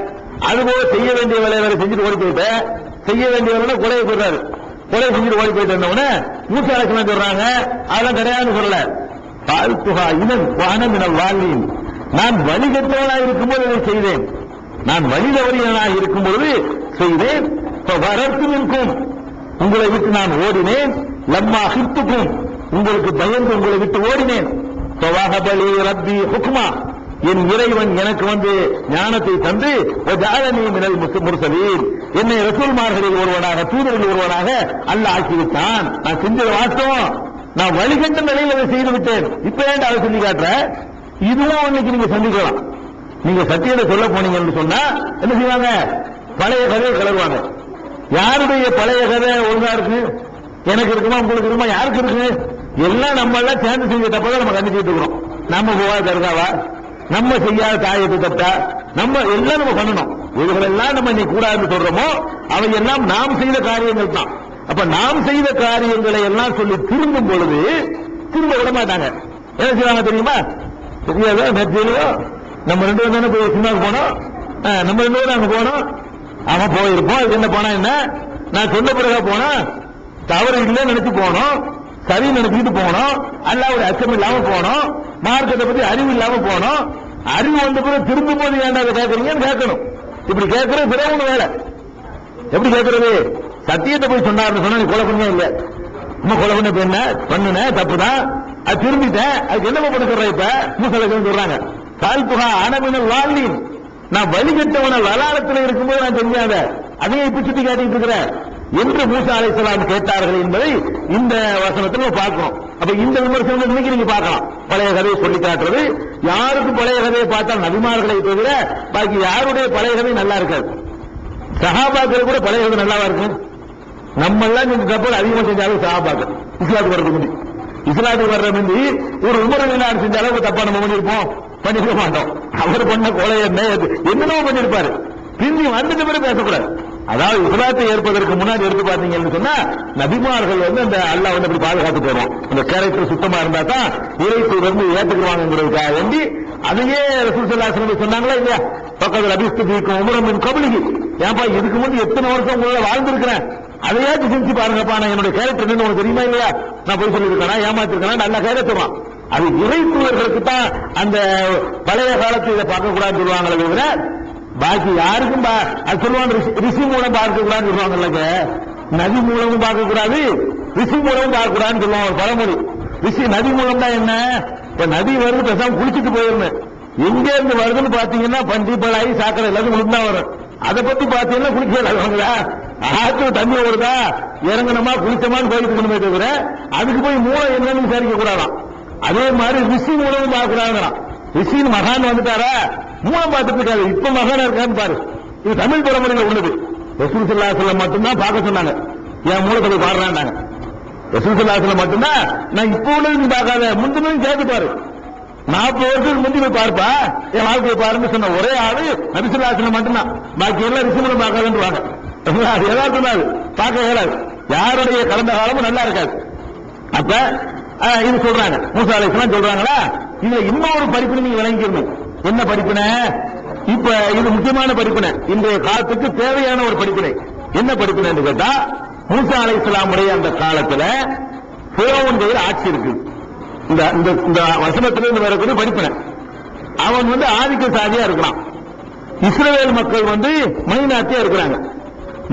அதுபோல செய்ய வேண்டிய வேலையை செஞ்சுட்டு ஓடி போயிட்டேன், செய்ய வேண்டிய வேலை கொலையை போடுறாரு, கொலை செஞ்சுட்டு ஓடி போயிட்டு இருந்தவன மூசா அலைஹிஸ்ஸலாம் சொல்றாங்க, அதெல்லாம் கிடையாதுன்னு சொல்லல. கால்துஹா இலன் அனமினல் வால்லின், நான் வழிகட்டவனாக இருக்கும்போது இதை செய்தேன், நான் வழிதவறியவனாக இருக்கும் பொழுது செய்தேன். வரத்து நிற்கும், உங்களை விட்டு நான் ஓடினேன். லம்மா ஹித்துக்கும், உங்களுக்கு பயந்து உங்களை விட்டு ஓடினேன். வஹபலி ரப்பி ஹுக்மா, என் இறைவன் எனக்கு ஞானத்தை தந்து ஜஅலனி மினல் முர்சலீன், என்னை ரசூல்மார்களில் ஒருவனாக, தூதரில் ஒருவனாக அல்லாஹ் ஆக்கிவிட்டான். நான் செஞ்சது வாஸ்தவம், நான் வழிகட்ட நிலையில் அதை செய்து விட்டேன். இப்ப ஏன் அதை சொல்லி காட்டுற? இதுவும் இன்னைக்கு நீங்க சந்திக்கலாம். நீங்க சத்தியத்தை சொல்ல போனீங்கன்னு சொன்னா என்ன செய்வாங்க? பழைய கதையை கிளறுவாங்க. யாருடைய பழைய கதை ஒழுங்கா இருக்கு? எனக்கு இருக்குமா, உங்களுக்கு இருக்குமா, யாருக்கு இருக்கு? எல்லாம் நம்ம எல்லாம் சேர்ந்து செஞ்ச தப்பதான் நம்ம கண்டிச்சுட்டு இருக்கிறோம். நம்ம போவா தருகாவா, நம்ம செய்யாத தாயத்தை தட்டா, நம்ம எல்லாம் நம்ம பண்ணணும். இதுகளெல்லாம் நம்ம இன்னைக்கு கூடாதுன்னு சொல்றோமோ அவை எல்லாம் நாம் செய்த காரியங்கள் தான். அப்ப நாம் செய்த காரியங்களை எல்லாம் சொல்லி திரும்பும் பொழுது திரும்ப விட மாட்டாங்க. என்ன செய்வாங்க தெரியுமா? தெரியாத நெற்றியிலையோ நம்ம 2 பேரும் தானே போய் சினிமாவுக்கு போனோம், நம்ம 2 பேரும் அங்க போனோம், அவன் போயிருப்போம், இது என்ன போனா என்ன, நான் சொன்ன பிறகு போனா தவறு இல்லைன்னு நினைச்சு போனோம், சரி நினைச்சிட்டு போனோம், அல்லாஹ்வுடைய அச்சம் இல்லாம போனோம், மார்க்கத்தை பத்தி அறிவு இல்லாம போனோம். அறிவு வந்த பிறகு திரும்பும் போது ஏன்டா அதை கேட்கறீங்கன்னு கேட்கணும். இப்படி கேட்கறது பிறகு வேலை. எப்படி கேட்கறது? சத்தியத்தை போய் சொன்னார்னு சொன்னா நீ கொலை பண்ணே இல்லை, நம்ம கொலை பண்ண என்ன பண்ணுன தப்புதான், அது திரும்பிட்டேன், அதுக்கு என்ன பண்ண சொல்ற? இப்ப மூசா அலைஹிஸ்ஸலாம் சொல்றாங்க, கால்துஹா அனமினல் வால்லின், நான் வழிகட்டவன வலாலத்தில் இருக்கும்போது நான் தெரியாத அதையே இப்ப சுட்டி காட்டிட்டு இருக்கிறேன் என்று மூசா அலைஹிஸ்ஸலாம் கேட்டார்கள் என்பதை இந்த வசனத்தில் பார்க்கிறோம். அப்ப இந்த விமர்சனம் இன்னைக்கு நீங்க பார்க்கலாம். பழைய கதையை சொல்லி காட்டுறது, யாருக்கும் பழைய கதையை பார்த்தால் நபிமார்களை தவிர பாக்கி யாருடைய பழைய கதை நல்லா இருக்காது. சஹாபாக்கள் கூட பழைய கதை நல்லாவா இருக்கும்? நம்ம எல்லாம் இந்த தப்பு அதிகமாக செஞ்சாலும் சஹாபாக்கள் இஸ்லாத்துக்கு வர்றது முந்தி, இஸ்லாத்துக்கு வர்ற முந்தி ஒரு உமரவினார் செஞ்ச அளவுக்கு தப்பா நம்ம பண்ணிருப்போம், பண்ணிருக்க மாட்டோம். அவர் பண்ண கொலை என்னென்னவோ பண்ணிருப்பாரு. பிந்தி வந்துட்டு பிறகு பேசக்கூடாது. அதாவது இஸ்லாத்தை ஏற்பதற்கு முன்னாடி எடுத்து பார்த்தீங்கன்னு சொன்னா நபிமார்கள் அந்த அல்லாஹ் அப்படி பாதுகாத்து போறோம். அந்த கேரக்டர் சுத்தமா இருந்தா தான் இறைக்கு ஏற்றுக்குவாங்கிறதுக்காக வேண்டி அதையே ரசூல் ஸல்லல்லாஹு அலைஹி வஸல்லம் சொன்னாங்களா இல்லையா? பக்கத்தில் அபிஸ்து பீக்கும் உமரமின் கபலிகி, ஏன்பா இதுக்கு முன்னாடி எத்தனை வருஷம் உங்களை வாழ்ந்திருக்கிறேன், அதையாச்சும் செஞ்சு பாருங்கப்பா, நான் என்னுடைய கேரக்டர் என்னன்னு உனக்கு தெரியுமா இல்லையா? நான் போய் சொல்லியிருக்கேனா, ஏமாத்திருக்கேனா, நல்ல கேரக்டர். அது இறை தூதர்களுக்கு தான் அந்த பழைய காலத்தில் இதை பார்க்க கூடாதுன்னு சொல்லுவாங்களே தவிர பாக்கி யாருக்கும் அது சொல்லுவாங்க. ரிஷி மூலம் பார்க்க கூடாதுன்னு சொல்லுவாங்க. நதி மூலமும் பார்க்க கூடாது, ரிஷி மூலமும் பார்க்க கூடாதுன்னு சொல்லுவாங்க ஒரு பழமொழி. ரிஷி நதி மூலம் தான் என்ன? இப்ப நதி வருது, பேசாம குளிச்சுட்டு போயிருந்தேன். எங்க இருந்து வருதுன்னு பாத்தீங்கன்னா பஞ்சு பழாயி சாக்கடை எல்லாத்தையும் குளிச்சு தான் வரும். அதை பத்தி பாத்தீங்கன்னா குளிக்கலாங்களா? ஆற்று தண்ணி வருதா, இறங்கணுமா குளிச்சமான்னு போயிட்டு இருக்கணுமே தவிர அதுக்கு போய் மூலம் என்னன்னு விசாரிக்க கூடாதான். அதே மாதிரி ரிஷி மூலமும் பார்க்க கூடாதுங்கிறான். ரிஷின்னு மகான் வந்துட்டாரா, மூலம் பார்த்துட்டு இருக்காரு. இப்ப மகானா இருக்கான்னு பாரு. இது தமிழ் பழமொழியில உள்ளது. ரசூல் ஸல்லல்லாஹு அலைஹி வஸல்லம் மட்டும்தான் பார்க்க சொன்னாங்க, என் மூலத்தை போய் பாடுறாங்க. ரசூல் ஸல்லல்லாஹு அலைஹி வஸல்லம் மட்டும்தான் நான் இப்ப உள்ளது பார்க்காத முந்தினும் கேட்டு பாரு, 40 வருஷத்துக்கு முந்தி போய் பார்ப்பா, என் வாழ்க்கையை பாருன்னு சொன்ன ஒரே ஆளு நபி ஸல்லல்லாஹு அலைஹி வஸல்லம் மட்டும்தான். பாக்கி எல்லாம் ரிஷி மூலம் பார்க்காதுன்றாங்க. அது ஏதாவது சொன்னாரு பார்க்க இயலாது. யாருடைய கடந்த காலமும் நல்லா இருக்காது. அப்ப இது சொல்றாங்க மூசா அலைஹிஸ்ஸலாம் சொல்றாங்களா? இதுல இன்னொரு படிப்பினை நீங்க விளங்கிக்கணும். என்ன படிப்பினை? இப்ப இது முக்கியமான படிப்பினை, இன்றைய காலத்துக்கு தேவையான ஒரு படிப்பினை. என்ன படிப்பினை என்று கேட்டா, மூசா அலைஹிஸ்ஸலாமுடைய அந்த காலத்துல ஃபிரௌன் ஆட்சி இருக்கு. இந்த வசனத்திலிருந்து வரக்கூடிய படிப்பினை. அவன் ஆதிக்க சாதியா இருக்கிறான். இஸ்ரவேல் மக்கள் மைனாரிட்டியா இருக்கிறாங்க.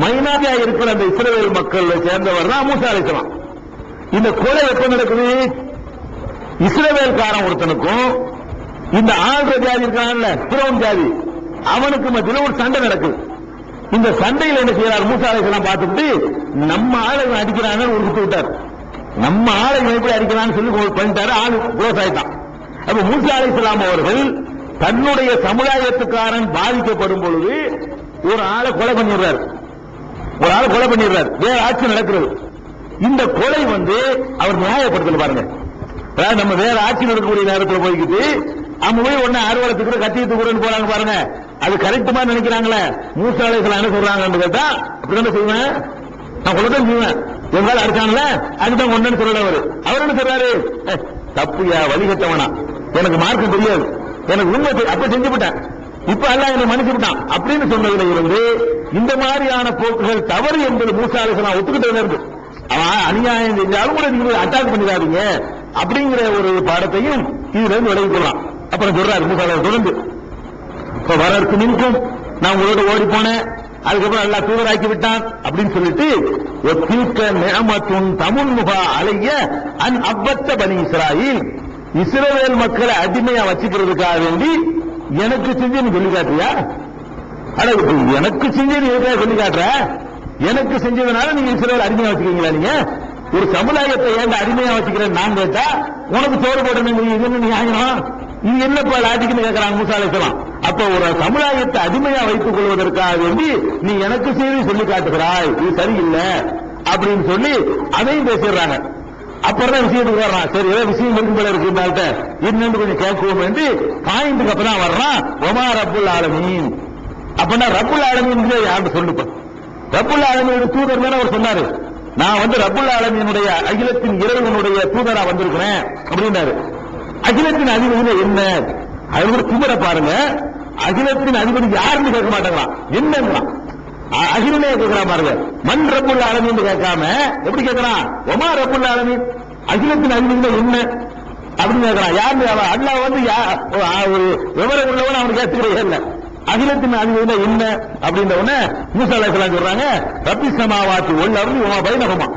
மைனாரிட்டியா இருக்கிற அந்த இஸ்ரவேல் மக்கள் சேர்ந்தவர் தான் மூசா அலைஹிஸ்ஸலாம். இந்த கொலை எப்ப நடக்குது? இஸ்ரவேல்காரன் ஒருத்தனுக்கும் இந்த ஆழ்ற ஜாதி இருக்கான்ல ஃபிரௌன் ஜாதி, அவனுக்கு மத்தியில் ஒரு சண்டை நடக்குது. இந்த சண்டையில் என்ன செய்யறார் மூசா அலைஹிஸ்ஸலாம் பார்த்துட்டு, நம்ம ஆளை அடிக்கிறான்னு ஒரு குத்து விட்டார். நம்ம ஆளை எப்படி அடிக்கிறான்னு சொல்லி பண்ணிட்டாரு. ஆளு க்ளோஸ் ஆயிட்டான். அப்ப மூசா அலைஹிஸ்ஸலாம் அவர்கள் தன்னுடைய சமுதாயத்துக்காரன் பாதிக்கப்படும் பொழுது ஒரு ஆளை கொலை பண்ணிடுறார். வேற ஆட்சி நடக்கிறது. இந்த கொலை அவர் நியாயப்படுத்தல பாருங்க. நம்ம வேற ஆட்சியில் இருக்கக்கூடிய நேரத்தில் போய்கிட்டு அவங்க போய் ஒன்னு அறுவலத்துக்கு கத்தியத்து கூட போறாங்க பாருங்க, அது கரெக்டுமா நினைக்கிறாங்களே. மூசா அலைஹிஸ்ஸலாம் என்ன சொல்றாங்கன்னு கேட்டா, அப்படிதான் செய்வேன், நான் கொள்ளதான் செய்வேன், எங்கால அடிச்சான்ல அதுதான் ஒண்ணுன்னு சொல்லல. அவர் என்ன சொல்றாரு, தப்புயா வழிகட்டவனா, எனக்கு மார்க்கம் தெரியாது, எனக்கு உண்மை அப்ப செஞ்சுவிட்டேன், இப்ப எல்லாம் என்னை மன்னிச்சு விட்டான் அப்படின்னு சொன்னதுல இருந்து இந்த மாதிரியான போக்குகள் தவறு என்பது மூசா அலைஹிஸ்ஸலாம் ஒத்துக்கிட்டதுல இருந்து அவன் அநியாயம் செஞ்சாலும் கூட நீங்க அட்டாக் பண்ணிடாதீங்க அப்படிங்கிற ஒரு பாடத்தையும் இதுல இருந்து விளைவிக்கலாம். அப்புறம் சொல்றாரு மூசா அலைஹிஸ்ஸலாம் தொடர்ந்து, இப்ப வரற்கு நிற்கும் நான் உங்களோட ஓடி போனேன், அதுக்கப்புறம் எல்லாம் தூதராக்கி விட்டான் அப்படின்னு சொல்லிட்டு தமுன்முகா அலைய அன் அப்பத்த பனி இஸ்ராயில், இஸ்ரவேல் மக்களை அடிமையா வச்சுக்கிறதுக்காக வேண்டி எனக்கு செஞ்சு சொல்லி காட்டுறியா? எனக்கு செஞ்சு சொல்லி காட்டுற, எனக்கு செஞ்சதுனால நீங்க இஸ்ரவேல் அடிமையா வச்சுக்கிறீங்களா? நீங்க ஒரு சமுதாயத்தை ஏன் அடிமையா வச்சுக்கிறேன் நான் கேட்டா, உனக்கு சோறு போட்டு நீ ஆகணும், இது என்னப்பா லாஜிக்னு கேட்கிறாங்க மூசா அலைஹிஸ்ஸலாம். அப்ப ஒரு சமுதாயத்தை அடிமையா வைத்துக் கொள்வதற்காக வேண்டி நீ எனக்கு செய்தி சொல்லி காட்டுகிறாய், இது சரியில்லை அப்படின்னு சொல்லி அதையும் பேசிடுறாங்க. அப்புறம் விஷயத்துக்கு வர்றான், சரி ஏதோ விஷயம் இருக்கும் போல இருக்கு, இன்னும் கொஞ்சம் கேட்குவோம் என்று பாயிண்ட்டுக்கு அப்பதான் வர்றான். ஒமா ரப்புல் ஆலமீன், அப்படின்னா ரப்புல் ஆலமீன் யாருன்னு சொல்லுப்ப, ரப்புல் ஆலமீன் தூதர் தானே அவர் சொன்னாரு, நான் ரப்புல் ஆலமீனுடைய அகிலத்தின் இறைவனுடைய தூதரா வந்திருக்கிறேன் அப்படின்னாரு. அகிலத்தின் அதிபதி என்ன, அது ஒரு குமர பாருங்க, அகிலத்தின் அதிபதி யாருன்னு கேட்க மாட்டேங்கிறான், என்னங்கிறான், அகிலே கேட்கிறான் பாருங்க, மண் ரப்புல் ஆலமீன் கேட்காம எப்படி கேட்கிறான், ஒமா ரப்புல் ஆலமீன், அகிலத்தின் அதிபதி என்ன அப்படின்னு கேட்கிறான். யாருன்னு அல்லாஹ் ஒரு விவரம் உள்ளவன் அவனுக்கு ஏற்றுக்கிறே இல்லை, அகிலத்தின் அதிபதி என்ன அப்படின்ற உடனே மூசா அலைஹிஸ்ஸலாம் சொல்றாங்க, ரப்பி ஸமாவாத்தி வல் அர்தி வமா பைனஹுமா,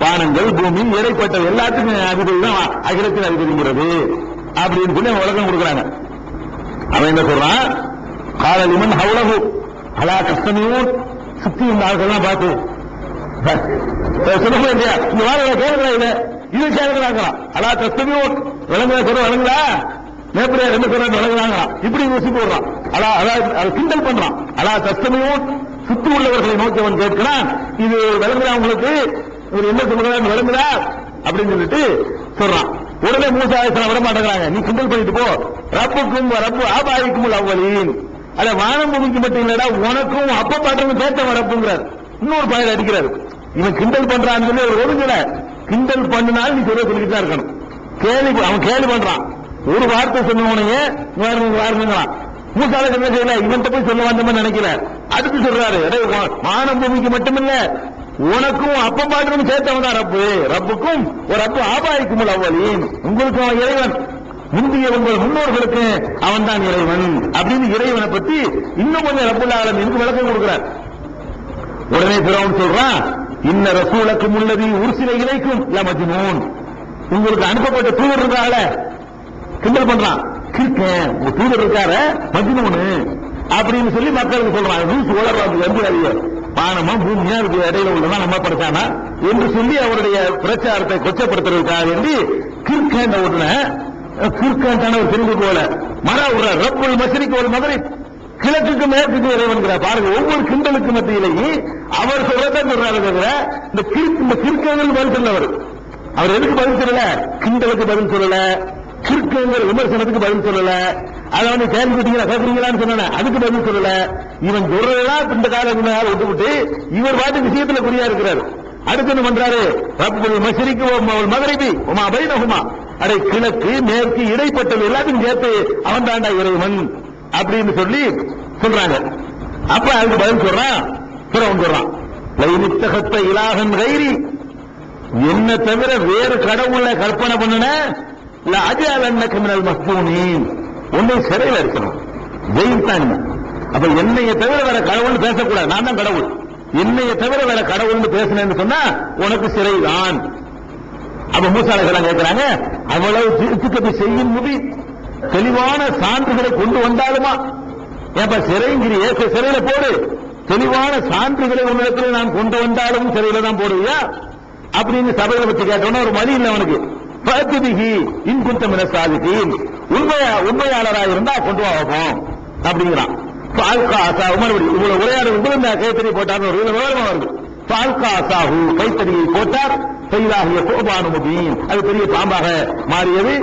வானங்கள் பூமி இடைப்பட்ட எல்லாத்துக்கும் அதிபதி தான் அகிலத்தின் அதிபதிங்கிறது அப்படின்னு சொல்லி உலகம் கொடுக்குறாங்க. அவன் என்ன சொல்றான், கால லிமன் ஹவுலஹு அலா கஸ்தமியூன், சுத்தி இந்த ஆட்கள்லாம் பார்த்து சொல்ல இல்லையா, இந்த வாரம் கேட்கலாம், இல்ல இது கேட்கலாம், அலா கஸ்தமியூன் விளங்குதா சொல்ற விளங்குதா, மேப்பிரியா என்ன சொல்றாங்க விளங்குறாங்க, இப்படி யோசி போடுறான், அதாவது கிண்டல் பண்றான். அலா கஸ்தமியூன், சுத்தி உள்ளவர்களை நோக்கி அவன் கேட்கிறான், இது விளங்குதா உங்களுக்கு, இவர் என்ன சொல்றாங்க விளங்குதா அப்படின்னு சொல்லிட்டு சொல்றான். உடனே மூசா அலைஹிஸ்ஸலாம் விட மாட்டேங்கிறாங்க, நீ கிண்டல் பண்ணிட்டு போ, ரப்புக்கும் ரப்பு ஆபாயிக்கும் அவ்வளீன், அத வானம் பூமிக்கு மட்டும் இல்லடா உனக்கும் அப்ப பாட்டுக்கும் கேட்ட ரப்புங்கிறார். இன்னொரு பாயில அடிக்கிறாரு, இவன் கிண்டல் பண்றான்னு சொல்லி ஒரு ஒழுங்குல கிண்டல் பண்ணினாலும் நீ சொல்லிட்டு தான் இருக்கணும். அவன் கேள்வி பண்றான், ஒரு வார்த்தை சொன்னவனையே வாரணுங்களாம். மூசா அலைஹிஸ்ஸலாம் என்ன செய்யல, இவன்கிட்ட போய் சொல்ல வந்தோம்னு நினைக்கல, அடுத்து சொல்றாரு, வானம் பூமிக்கு மட்டுமில்ல உனக்கும் அப்ப பாட்டுக்கும் சேர்த்தவன் தான் ரப்பு, ரப்புக்கும் ஒரு ரப்பு ஆபாயிக்கும் அவ்வளீன், உங்களுக்கு அவன் இறைவன், முந்தைய உங்கள் முன்னோர்களுக்கு அவன் தான் இறைவன் அப்படின்னு இறைவனை பத்தி இன்னும் கொஞ்சம் ரப்புல் ஆலமீனுக்கு விளக்கம் கொடுக்கிறார். உடனே ஃபிரௌன் சொல்றான், இன்ன ரசூலக்கும் உள்ளதி உர்சில இலைக்கும் லமஜ்னூன், உங்களுக்கு அனுப்பப்பட்ட தூதர் இருக்கால கிண்டல் பண்றான், கிறுக்கன் உங்க தூதர் இருக்கார மஜ்னூன் அப்படின்னு சொல்லி மக்களுக்கு சொல்றான். நியூஸ் உலகம் வந்து அறிய வானமா பூமியா இருக்கு இடையில உள்ளதான் நம்ம படுத்தானா என்று சொல்லி அவருடைய பிரச்சாரத்தை கொச்சப்படுத்துறதுக்காக வேண்டி கிறுக்கன் உடனே கிறுக்கான ஒரு தெரிந்து போல மர ஒரு ரப்புல் மஸ்ரிக் ஒரு மகரிப், கிழக்குக்கு மேற்குக்கு இறைவன்கிற பாருங்க. ஒவ்வொரு கிண்டலுக்கு மத்தியிலேயே அவர் சொல்றதான் சொல்றாரு தவிர இந்த கிறுக்கங்கள் பதில் சொல்ல அவர் எதுக்கு பதில் சொல்லல, கிண்டலுக்கு பதில் சொல்லல, கிறுக்கங்கிற விமர்சனத்துக்கு பதில் சொல்லல, அதை கேள்விப்பட்டீங்களா கேட்கறீங்களான்னு சொன்ன அதுக்கு பதில் சொல்லல. இவன் சொல்றதெல்லாம் இந்த காலம் விட்டுவிட்டு இவர் பாட்டு விஷயத்துல குறியா இருக்கிறாரு. அடுத்து என்ன பண்றாரு, ரப்புல் மஸ்ரிக் வல் மக்ரிபி வமா பைனஹுமா, அடை கிழக்கு மேற்கு இடைப்பட்டது எல்லாத்தையும் சேர்த்து அவன் தாண்டா இறைவன் அப்படின்னு சொல்லி சொல்றாங்க. அப்ப அதுக்கு பதில் சொல்றான், ஃபிரௌன் சொல்றான், லைனித்தகத்த இலாஹன் கைரி, என்ன தவிர வேறு கடவுளை கற்பனை பண்ணன அஜஅலன்னக மினல் மஸ்பூனீன், உன்னை சிறையில் இருக்கணும், ஜெயில் தான். அப்ப என்னைய தவிர வேற கடவுள் பேசக்கூடாது, நான் தான் கடவுள், என்னைய தவிர வேற கடவுள் பேசினேன்னு சொன்னா உனக்கு சிறைதான். அப்ப மூசா அலைஹிஸ்ஸலாம் கேட்கிறாங்க, அவ்வளவு திருத்துக்கத்தை செய்யும் முடி தெளிவான சான்றுகளை கொண்டு வந்தாலுமா, ஏப்ப சிறைங்கிறியே சிறையில போடு, தெளிவான சான்றுகளை உன்னிடத்தில் நான் கொண்டு வந்தாலும் சிறையில தான் போடுவியா அப்படின்னு சபையில வச்சு கேட்டோன்னா ஒரு வழி இல்லை அவனுக்கு. உண்மையாளராக இருந்தா கொண்டு வாப்போம் அப்படிங்கிறான். இவ்வளவு உரையாடு இந்த கைத்தறி போட்டார்னு ஒரு விவரமா வருது. பால்காசாஹு கைத்தடியை போட்டார். பைலாகிய சோபானு முபீன் அது பெரிய பாம்பாக மாறியது.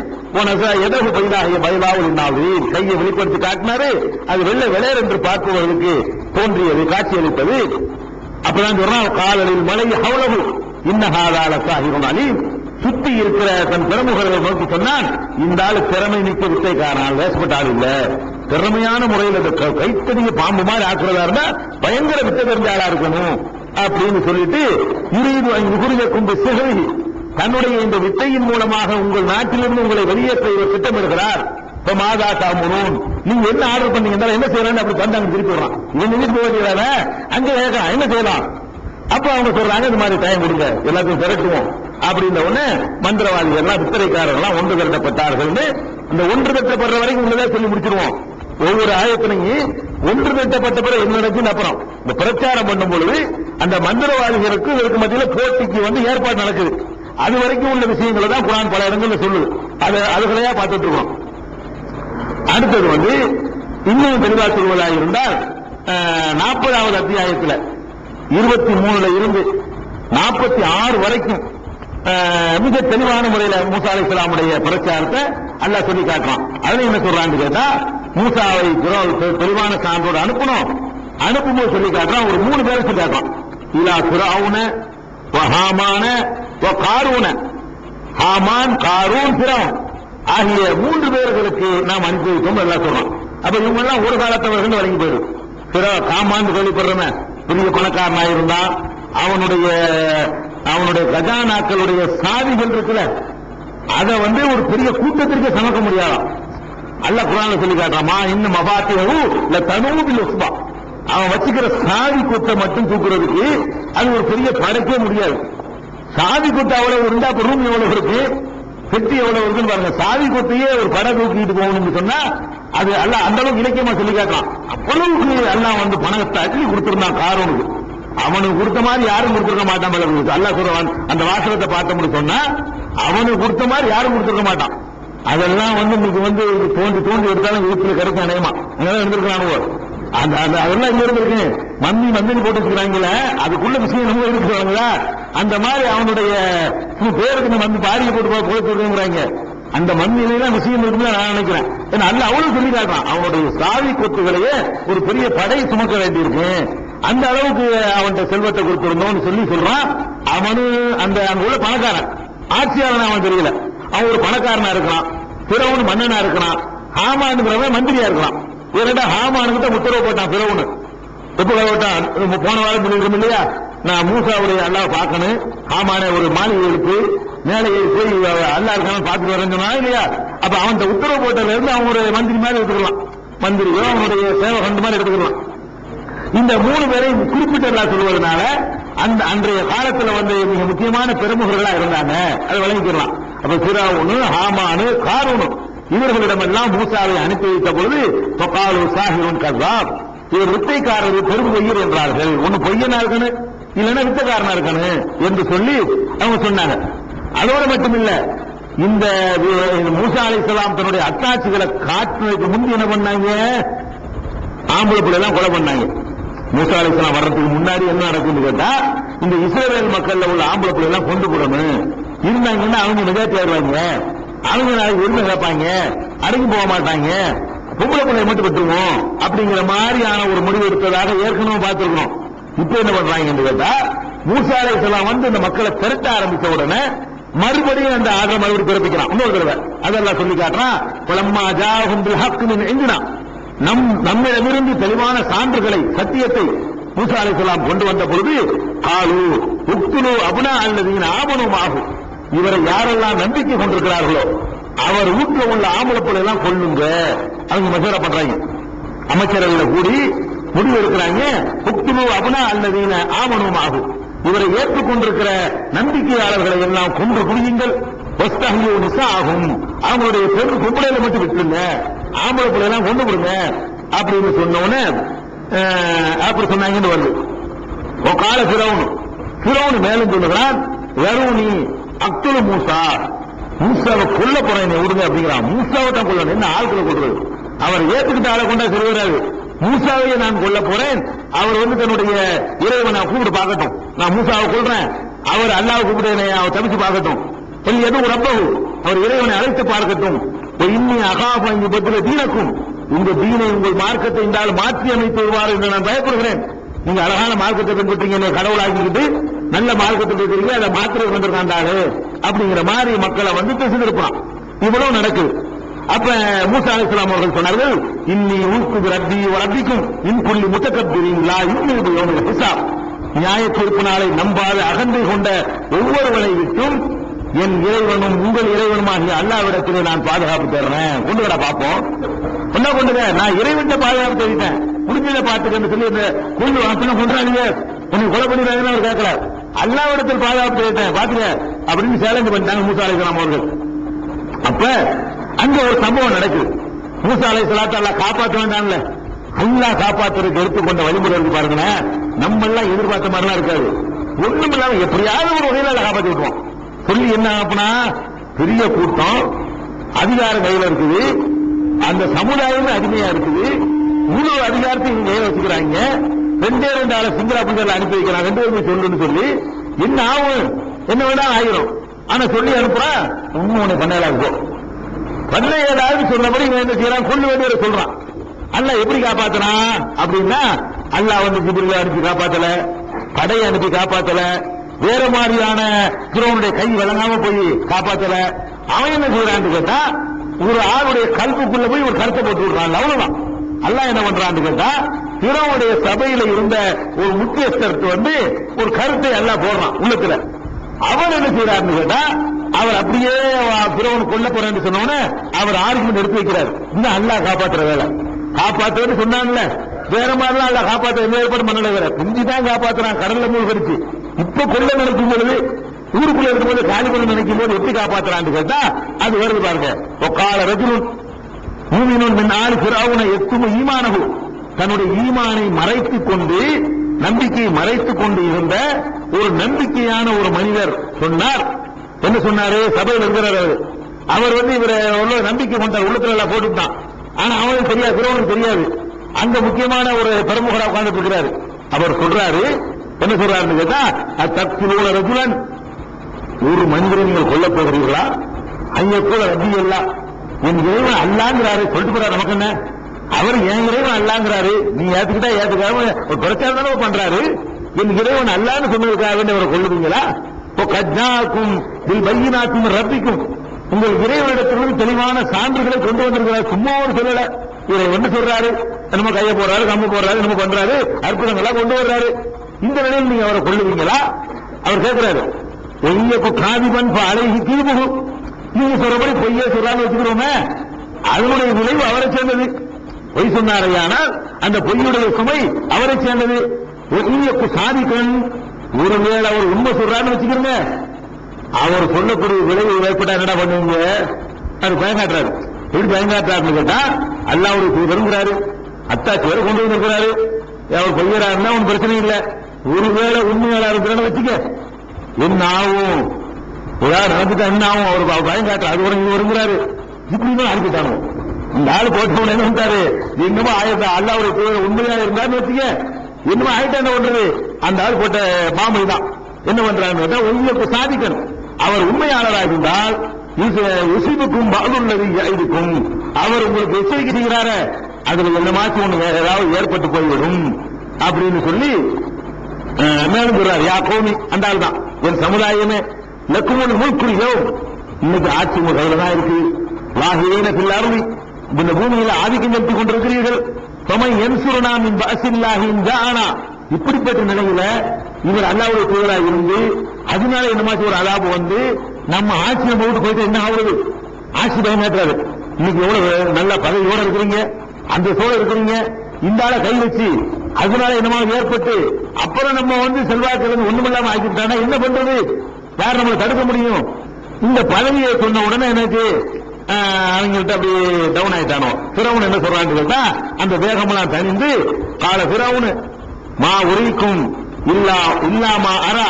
எதகு பைலாகிய பைலாவுல் நாவீர் கையை வெளிப்படுத்தி காட்டினாரு. அது வெள்ளை வெளையர் என்று பார்ப்பவர்களுக்கு தோன்றியது, காட்சியளித்தது. அப்பதான் சொன்னால் காலலில் மலை ஹவுலகு இன்னஹாதால சாஹிருன் அலீம். சுத்தி இருக்கிற தன் பிரமுகர்களை நோக்கி சொன்னான், இந்த ஆளு திறமை மிக்க வித்தைக்காரனால் வேசப்பட்ட ஆள் இல்ல, திறமையான முறையில் கைத்தடிய பாம்பு மாதிரி ஆக்குறதா இருந்தா பயங்கர வித்தை தெரிஞ்ச ஆளா இருக்கணும் அப்படின்னு சொல்லிட்டு குருஜக்கும் சிகை தன்னுடைய இந்த வித்தையின் மூலமாக உங்கள் நாட்டிலிருந்து உங்களை வெளியேற்ற திட்டமிடுகிறார். இப்ப மாதா தாமுனூன் நீங்க என்ன ஆர்டர் பண்ணீங்க என்ன செய்யலாம் அப்படி தந்தாங்க திருப்பி விடுறான். இவன் நினைச்சு போகிறீங்கள அங்க கேட்கலாம் என்ன செய்யலாம். அப்ப அவங்க சொல்றாங்க இந்த மாதிரி டைம் கொடுங்க எல்லாத்தையும் திரட்டுவோம் அப்படின்ற உடனே மந்திரவாதிகள் எல்லாம் வித்திரைக்காரர்கள் ஒன்று திரட்டப்பட்டார்கள். அந்த ஒன்று திரட்டப்படுற வரைக்கும் உள்ளதே சொல்லி முடிச்சிருவோம். ஒவ்வொரு ஆயத்தினையும் ஒன்று திரட்டப்பட்ட பிறகு என்ன நடக்குன்னு அப்புறம் இந்த பிரச்சாரம் பண்ணும் பொழுது அந்த மந்திரவாதிகளுக்கு இதற்கு மத்தியில் போட்டிக்கு ஏற்பாடு நடக்குது. அது வரைக்கும் உள்ள விஷயங்களை தான் குர்ஆன் பல இடங்களில் சொல்லுது. அதுகளையா பார்த்துட்டு இருக்கோம். அடுத்தது இன்னும் தெளிவாக சொல்வதாக இருந்தால் 40வது அத்தியாயத்தில் 23 இருந்து 46 வரைக்கும் மிக தெளிவான முறையில் மூசா அலைஹிஸ்ஸலாமுடைய பிரச்சாரத்தை அல்லாஹ் சொல்லி காட்டுறான். அதுல என்ன சொல்றான்னு கேட்டா, மூசாவை தெளிவான சான்றோடு அனுப்பும்போது சொல்லி காட்டுறான். ஒரு 3 பேரை சொல்லி காட்டுறான். இலா ஃபிரௌன வ ஹாமான வ காரூன. ஹாமான், காரூன், ஃபிரௌன் ஆகிய 3 பேர்களுக்கு நாம் அனுப்பி வைத்தோம் எல்லாம் சொல்றோம். அப்ப இவங்க எல்லாம் ஒரு காலத்தவர்கள் வழங்கி போயிடும். காமான் சொல்லிப்படுறவன் பெரிய பணக்காரனாக இருந்தா அவனுடைய கஜானாக்களுடைய சாதிகள் இருக்குல்ல அதை ஒரு பெரிய கூட்டத்திற்கு சமக்க முடியாதான். அல்லாஹ் குர்ஆன்ல சொல்லி காட்டுறாமா, இன்னும் மபாத்தியவு இல்ல தனூபில் உஸ்பா. அவன் வச்சுக்கிற சாதி கூட்டை மட்டும் தூக்குறதுக்கு அது ஒரு பெரிய படைக்கவே முடியாது. சாதி கூட்டை அவ்வளவு இருந்தா அப்ப ரூம் எவ்வளவு இருக்கு, பெட்டி எவ்வளவு இருக்குன்னு பாருங்க. சாதி கூட்டையே ஒரு படை தூக்கிட்டு போகணும்னு சொன்னா அது அல்லாஹ் அந்த அளவுக்கு இலக்கியமா சொல்லி காட்டுறான். அவ்வளவுக்கு அல்லாஹ் பணத்தை அள்ளி கொடுத்திருந்தான் காரூனுக்கு. அவனுக்கு கொடுத்த மாதிரி யாரும் கொடுத்திருக்க மாட்டான். அல்லாஹ் சொல்றான் அந்த வாசகத்தை பார்த்தோம்னு சொன்னா அவனுக்கு கொடுத்த மாதிரி யாரும் கொடுத்திருக்க மாட்டான். அதெல்லாம் இன்னைக்கு தோண்டி தோண்டி எடுத்தாலும் வீட்டுல கிடைக்கும் அநேகமா அங்கதான் இருந்திருக்கானுவோ. அதெல்லாம் இங்க இருந்திருக்கு. மந்தினி போட்டு வச்சுக்கிறாங்களே அதுக்குள்ள விஷயம் நம்ம இருக்கிறாங்களா அந்த மாதிரி அவனுடைய பேருக்கு பாரிய போட்டு போட்டுங்கிறாங்க. அந்த மண்ணிலாம் விஷயம் இருக்குன்னு நான் நினைக்கிறேன். அல்ல அவ்வளவு சொல்லி காட்டுறான். அவனுடைய சாதி கொத்துகளையே ஒரு பெரிய படை சுமக்க வேண்டியிருக்கு. அந்த அளவுக்கு அவன் செல்வத்தை கொடுத்திருந்தோம்னு சொல்லி சொல்றான். அவனு அந்த அங்க உள்ள பணக்காரன் ஆட்சியாளன் அவன் தெரியல. அவன் ஒரு பணக்காரனா இருக்கிறான், பிறவன் மன்னனா இருக்கிறான், ஹாமான் மந்திரியா இருக்கிறான். இரண்டா ஹாமானுக்கிட்ட உத்தரவு போட்டான் பிறவனு. எப்ப போட்டான்? போன வாரம் பண்ணிருக்கோம் இல்லையா, நான் மூசாவுடைய அல்லாஹ் பார்க்கணும், ஹாமான ஒரு மாளிகை எடுத்து மேலே போய் அல்லா இருக்கான்னு பார்த்துட்டு வரேன்னா இல்லையா. அப்ப அவன் உத்தரவு போட்டதுல இருந்து அவன் ஒரு மந்திரி மாதிரி எடுத்துக்கலாம், மந்திரியோ அவனுடைய சேவகன் மாதிரி எடுத்துக்கலாம். இந்த 3 பேரை குறிப்பிட்ட சொல்வதனால அந்த அன்றைய காலத்துல மிக முக்கியமான பெருமுகர்களா இருந்தாங்க, அதை வழங்கிக்கலாம். அப்ப ஃபிரௌன், ஹாமான், காரூன் இவர்களிடமெல்லாம் மூசாவை அனுப்பி வைத்த பொழுது ஃபகாலு சாஹிருன் கஸாப், இவர் வித்தைக்காரர் பெரும் பொய்யர் என்றார்கள். ஒன்னு பொய்யனா இருக்கணும் இல்லைன்னா வித்தைக்காரனா இருக்கணும் என்று சொல்லி அவங்க சொன்னாங்க. அதோடு மட்டுமில்ல, இந்த மூசா அலைஹிஸ்ஸலாம் தன்னுடைய அத்தாட்சிகளை காட்டுவதற்கு முன்பு என்ன பண்ணாங்க, ஆம்பளை பிள்ளை எல்லாம் கொலை பண்ணாங்க. மூசா அலைஹிஸ்ஸலாம் வர்றதுக்கு முன்னாடி என்ன நடக்கும்னு கேட்டா, இந்த இஸ்ரவேல் மக்கள்ல உள்ள ஆம்பளை பிள்ளை எல்லாம் கொண்டு போடணும் இருந்தாங்கன்னா அவங்க மெஜாரிட்டி ஆயிடுவாங்க, அவங்க நாளைக்கு உரிமை கேட்பாங்க, அடங்கி போக மாட்டாங்க, பொம்பளை பிள்ளையை மட்டும் விட்டுருவோம் அப்படிங்கிற மாதிரியான ஒரு முடிவு எடுத்ததாக ஏற்கனவே பார்த்திருக்கணும். இப்ப என்ன பண்றாங்க என்று கேட்டா, மூசா அலைஹிஸ்ஸலாம் இந்த மக்களை திரட்ட ஆரம்பிச்ச உடனே மறுபடியும் அந்த ஆர்டர் மறுபடியும் பிறப்பிக்கிறான். இன்னொரு தடவை அதெல்லாம் சொல்லி காட்டுறான். பலம்மா ஜாஹும் பில் ஹக் மின் இந்தினா, நம்மிடமிருந்து தெளிவான சான்றுகளை சத்தியத்தை மூசா அலைஹிஸ்ஸலாம் கொண்டு வந்த பொழுது காலு உக்துலு அப்னா அல்லதீன ஆமனு மாஹு, இவரை யாரெல்லாம் நம்பிக்கை கொண்டிருக்கிறார்களோ அவர் வீட்டுல உள்ள ஆம்பளை எல்லாம் கொள்ளுங்க. அவங்க மசோரா பண்றாங்க, அமைச்சர்கள் கூடி முடிவு எடுக்கிறாங்க. உக்துலு அப்னா அல்லதீன ஆமனு மாஹு, இவரை ஏற்றுக்கொண்டிருக்கிற நம்பிக்கையாளர்களை எல்லாம் கொன்று குடியுங்கள். ஆகும், அவங்களுடைய பெண் பொம்பளையில மட்டும் விட்டுருங்க, ஆம்பளை பிள்ளை எல்லாம் கொண்டு விடுங்க அப்படின்னு சொன்னோன்னு அப்படி சொன்னாங்கன்னு வருது. கால ஃபிரௌன் மேலும் சொல்லுகிறான், வருணி அக்துல் மூசா, மூசாவை கொல்ல போறேன் விடுங்க அப்படிங்கிறான். மூசாவை தான் கொள்ளணும், என்ன ஆட்களை கொள்றது, அவர் ஏத்துக்கிட்ட ஆளை கொண்டா சொல்லுறாரு. மூசாவையே நான் கொல்ல போறேன். அவர் வந்து தன்னுடைய இறைவனை கூப்பிட்டு பார்க்கட்டும். நான் மூசாவை கொல்றேன், அவர் அல்லாஹ் கூப்பிட்டு அவர் தப்பிச்சு பார்க்கட்டும். எதுவும் ரப்பகு, அவர் இறைவனை அழைத்து பார்க்கட்டும். இன்னி அகாப இங்கு பத்திர தீனக்கும், உங்க தீனை உங்கள் மார்க்கத்தை இந்த ஆள் மாற்றி அமைத்து வருவார் என்று நான் பயப்படுகிறேன். நீங்க அழகான மார்க்கத்தை பின்பற்றீங்க, கடவுளாக்கிக்கிட்டு நல்ல மார்க்கத்தை இருக்கிறீங்க, அதை மாத்திரை வந்திருக்காண்டாரு அப்படிங்கிற மாதிரி மக்களை வந்து பேசியிருப்பான். இவ்வளவு நடக்குது. அப்ப மூசா அலைஹிஸ்ஸலாம் அவர்கள் சொன்னார்கள், இன்னி ஊக்கு ரப்பி ரப்பிக்கும் இன்புள்ளி முத்தக்கப்பிரீங்களா இன்னும் யோமில் ஹிசாப், நியாய தீர்ப்பு நாளை நம்பாத அகந்தை கொண்ட ஒவ்வொருவனை விட்டும் என் இறைவனும் உங்கள் இறைவனுமாகிய அல்லாஹ்விடத்திலே நான் பாதுகாப்பு தர்றேன். கொண்டு வர பார்ப்போம். என்ன கொண்டுங்க, நான் இறைவன் பாதுகாப்பு தெரிவித்தேன், முடிஞ்சதை பார்த்துக்கன்னு சொல்லி இந்த கொண்டு வாசனை கொண்டாங்க, உனக்கு கொலை பண்ணிடுறாங்கன்னு அவர் கேட்கல, அல்லாஹ்விடத்தில் பாதுகாப்பு தெரிவித்தேன் பாத்துக்க அப்படின்னு சேலஞ்சு பண்ணிட்டாங்க மூசா அலைஹிஸ்ஸலாம் அவர்கள். அப்ப அங்க ஒரு சம்பவம் நடக்குது. மூசா அலைஹிஸ்ஸலாத்தை அல்லாஹ் காப்பாற்ற வேண்டாம்ல, அல்லாஹ் காப்பாற்றுறதுக்கு எடுத்துக்கொண்ட வழிமுறை இருக்கு பாருங்களேன். நம்ம எல்லாம் எதிர்பார்த்த மாதிரிலாம் இருக்காது. ஒண்ணும் இல்லாம எப்படியாவது ஒரு வகையில அல்ல காப்பாற்றி விட்டுருவோம். சொல்லி என்ன ஆகுனா, பெரிய கூட்டம், அதிகாரம் கையில இருக்குது, அந்த சமுதாயமே அடிமையா இருக்குது, முழு அதிகாரத்தை இவங்க கையில வச்சுக்கிறாங்க. 2 ஆளை சிங்களாப்புல அனுப்பி வைக்கிறாங்க, 2 பேருமே சொல்லுன்னு சொல்லி என்ன ஆகும், என்ன வேணா ஆயிரும். ஆனா சொல்லி அனுப்புறா இன்னொன்னு பண்ணல இருக்கும். பண்ண ஏதாவது சொன்னபடி இவன் என்ன செய்யறான், கொள்ளு வேண்டிய சொல்றான். அல்லாஹ் எப்படி காப்பாத்தினான் அப்படின்னா, அல்லாஹ் வந்து ஜிப்ரீலை அனுப்பி காப்பாத்தல, படையை அனுப்பி காப்பாத்தல, வேற மாதிரியான ஃபிரௌனுடைய கை விளங்காம போய் காப்பாத்தல. அவன் என்ன செய்யறான்னு கேட்டா, ஒரு ஆளுடைய கல்புக்குள்ள போய் ஒரு கருத்தை போட்டு விடுறான். அவ்வளவுதான். அல்லாஹ் என்ன பண்றான்னு கேட்டா, ஃபிரௌனுடைய சபையில இருந்த ஒரு முக்கியஸ்தருக்கு வந்து ஒரு கருத்தை அல்லாஹ் போடுறான் உள்ளத்துல. அவர் என்ன செய்யறாருன்னு கேட்டா, அவர் அப்படியே ஃபிரௌன் கொல்ல போறேன்னு சொன்னோன்னு அவர் ஆர்குமெண்ட் எடுத்து வைக்கிறார். இந்த அல்லாஹ் காப்பாற்றுற வேலை, காப்பாற்றுன்னு சொன்னான்ல, வேற மாதிரிலாம் அல்லாஹ் காப்பாற்ற எந்த ஏற்பாடு பண்ணல, வேற குஞ்சுதான் காப்பாற்றுறான், கடல்ல மூழ்கடிச்சு. இப்ப கொள்ள நினைக்கும் பொழுது, ஊருக்குள்ள இருக்கும்போது காலி கொள்ள நினைக்கும் போது எப்படி காப்பாற்றுறான்னு கேட்டா அது வருது பாருங்க. ஒக்கால ரஜுலுன் மூமினுன் மின் ஆலி ஃபிரௌன யக்துமு ஈமானஹு, தன்னுடைய ஈமானை மறைத்துக் கொண்டு, நம்பிக்கையை மறைத்துக் கொண்டு இருந்த ஒரு நம்பிக்கையான ஒரு மனிதர் சொன்னார். என்ன சொன்னாரு, சபையில் இருக்கிறார் அவர் வந்து இவரை நம்பிக்கை கொண்டார், உள்ளத்துல எல்லாம் போட்டுட்டான். ஆனா அவனுக்கு தெரியாது, ஃபிரௌனுக்கு தெரியாது. அங்க முக்கியமான ஒரு பிரமுகரா உட்கார்ந்துட்டு இருக்கிறாரு. அவர் சொல்றாரு, என்ன சொல்றாருன்னு கேட்டா, தக்துலூன ரஜுலன், ஒரு மனிதரை நீங்கள் கொல்ல போகிறீர்களா, ஐய கூட ரப்பி எல்லாம், என் இறைவன் அல்லாங்கிறாரு சொல்லிட்டு போறாரு. நமக்கு என்ன, அவர் என் இறைவன் அல்லாங்கிறாரு, நீ ஏத்துக்கிட்டா ஏத்துக்காம ஒரு பிரச்சாரம் தானே பண்றாரு. என் இறைவன் அல்லான்னு சொன்னதுக்காக அவரை கொள்ளுவீங்களா? கஜ்னாக்கும் பையினாக்கும் ரப்பிக்கும், உங்கள் இறைவனிடத்திலிருந்து தெளிவான சான்றுகளை கொண்டு வந்திருக்கிறார். சும்மா ஒரு சொல்லல, இவரை என்ன சொல்றாரு, நம்ம கைய போடுறாரு, கம்பு போடுறாரு, நம்ம பண்றாரு, அற்புதங்களா கொண்டு வர்றாரு. இந்த நிலையில் நீங்க அவரை கொள்ளுவீங்களா? அவர் கேட்கிறாரு, பொய்யப்பு காதிபன் அழகி தீபு, நீங்க சொல்றபடி பொய்ய சொல்றாங்க வச்சுக்கிறோமே, அதனுடைய விளைவு அவரை சேர்ந்தது. பொய் சொன்னாரையானால் அந்த பொய்யுடைய சுமை அவரை சேர்ந்தது. பொய்யப்பு சாதிக்கன், ஒருவேளை அவர் உண்மை சொல்றான்னு வச்சுக்கிறோங்க, அவர் சொல்லக்கூடிய விளைவு ஏற்பட்டா என்னடா பண்ணுவீங்க? அவர் பயங்காட்டுறாரு. எப்படி பயங்காட்டுறாருன்னு கேட்டா, அல்லாஹ்வுடைய விரும்புறாரு, அத்தாச்சி வேற கொண்டு வந்திருக்கிறாரு, அவர் பொய்யரா இருந்தா ஒன்னும் பிரச்சனை இல்லை. ஒருவேளை உண்மையாளா இருக்கிறான்னு வச்சுக்க, என்ன ஆகும், ஏதாவது நடந்துட்டா என்ன ஆகும், அவர் பயங்காட்டுற, அது கூட வருங்கிறாரு. இப்படிதான் அனுப்பிட்டாங்க. இந்த ஆளு போட்ட உடனே வந்துட்டாரு, என்னமோ ஆயிரத்தா அல்லாஹ்வுடைய உண்மையா இருந்தான்னு வச்சுக்க, என்னமோ ஆயிட்டா என்ன பண்றது, அந்த ஆள் போட்ட மாமை தான். என்ன பண்றாங்க, உங்களுக்கு சாதிக்கணும். அவர் உண்மையாளராக இருந்தால் உசிபுக்கும் பாதுள்ளது இருக்கும், அவர் உங்களுக்கு எச்சரிக்கை செய்கிறாரு, அதுல என்னமாச்சும் ஒண்ணு வேற ஏதாவது ஏற்பட்டு போய்விடும் அப்படின்னு சொல்லி மேலும் சொல்றாரு. யா கோமி, அந்த ஆள் தான், என் சமுதாயமே, லக்குமுல் முல்குரியோ, இன்னைக்கு ஆட்சி முறையில தான் இருக்கு, வாகிரீன ஃபில் அர்தி, இந்த பூமியில ஆதிக்கம் செலுத்திக் கொண்டிருக்கிறீர்கள். தொமை என்சுரனா மின் பஅஸில்லாஹி இன் ஜாஅனா, இப்படிப்பட்ட நிலையில இவர் அல்லாஹ்வுடைய தூதராக இருந்து அதனால என்னமாச்சும் ஒரு அலாபம் வந்து நம்ம ஆட்சியை போட்டு போயிட்டு என்ன ஆகுறது, ஆட்சி பயமாற்றாரு. இன்னைக்கு எவ்வளவு நல்ல பதவியோட இருக்கிறீங்க, அந்த சோழ இருக்கிறீங்க, இந்த ஆளை கை வச்சு அதனால என்னமா ஏற்பட்டு அப்புறம் நம்ம வந்து செல்வாக்கு ஒண்ணுமில்லாம ஆக்கிட்டானா என்ன பண்றது, யார் நம்மளை தடுக்க முடியும்? இந்த பதவியை சொன்ன உடனே எனக்கு அவங்கள்ட்ட அப்படி டவுன் ஆயிட்டானோ. ஃபிரௌன் என்ன சொல்றான்னு கேட்டா, அந்த வேகமெல்லாம் தணிந்து கால ஃபிரௌன் மா உரிக்கும் இல்லாமா அரா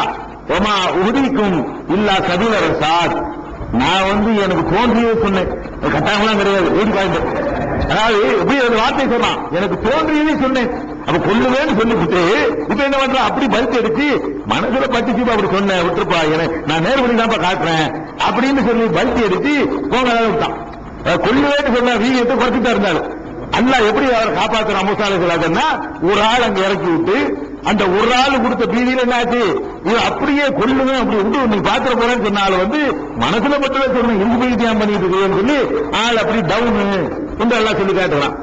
ஒமா உரிக்கும் இல்லா சபீல ரசாத், நான் வந்து எனக்கு தோன்றியே சொன்னேன், கட்டாயம்லாம் கிடையாது, ஓடி பாய்ந்து அதாவது எப்படி ஒரு வார்த்தை சொன்னான், எனக்கு தோன்றியதே சொன்னேன். அப்ப கொல்லுவேன்னு சொல்லிவிட்டு இப்ப என்ன பண்ற, அப்படி பல்ட் அடிச்சு மனசுல பட்டுச்சு, அப்படி சொன்னேன் விட்டுருப்பா, நான் நேர்வழி தான் காட்டுறேன் அப்படின்னு சொல்லி பல்ட் அடிச்சு போங்க விட்டான். கொல்லுவேன்னு சொன்ன வீரியத்தை குறைச்சிட்டா இருந்தாரு. அல்லாஹ் எப்படி அவரை காப்பாற்றுறான் மூசா அலைஹிஸ்ஸலாம்னா, ஒரு ஆள் அங்க இறக்கி விட்டு அந்த ஒரு ஆள் கொடுத்த பீதியில என்னாச்சு, இது அப்படியே கொல்லுவேன் அப்படி விட்டு நீ பாத்திர போறேன்னு சொன்னாலும் மனசுல மட்டுமே சொன்ன இருந்து போய் தியானம் பண்ணிட்டு இருக்கேன்னு சொல்லி ஆள் அப்படி டவுனு என்று எல்லாம் சொல்லி காட்டுறான்.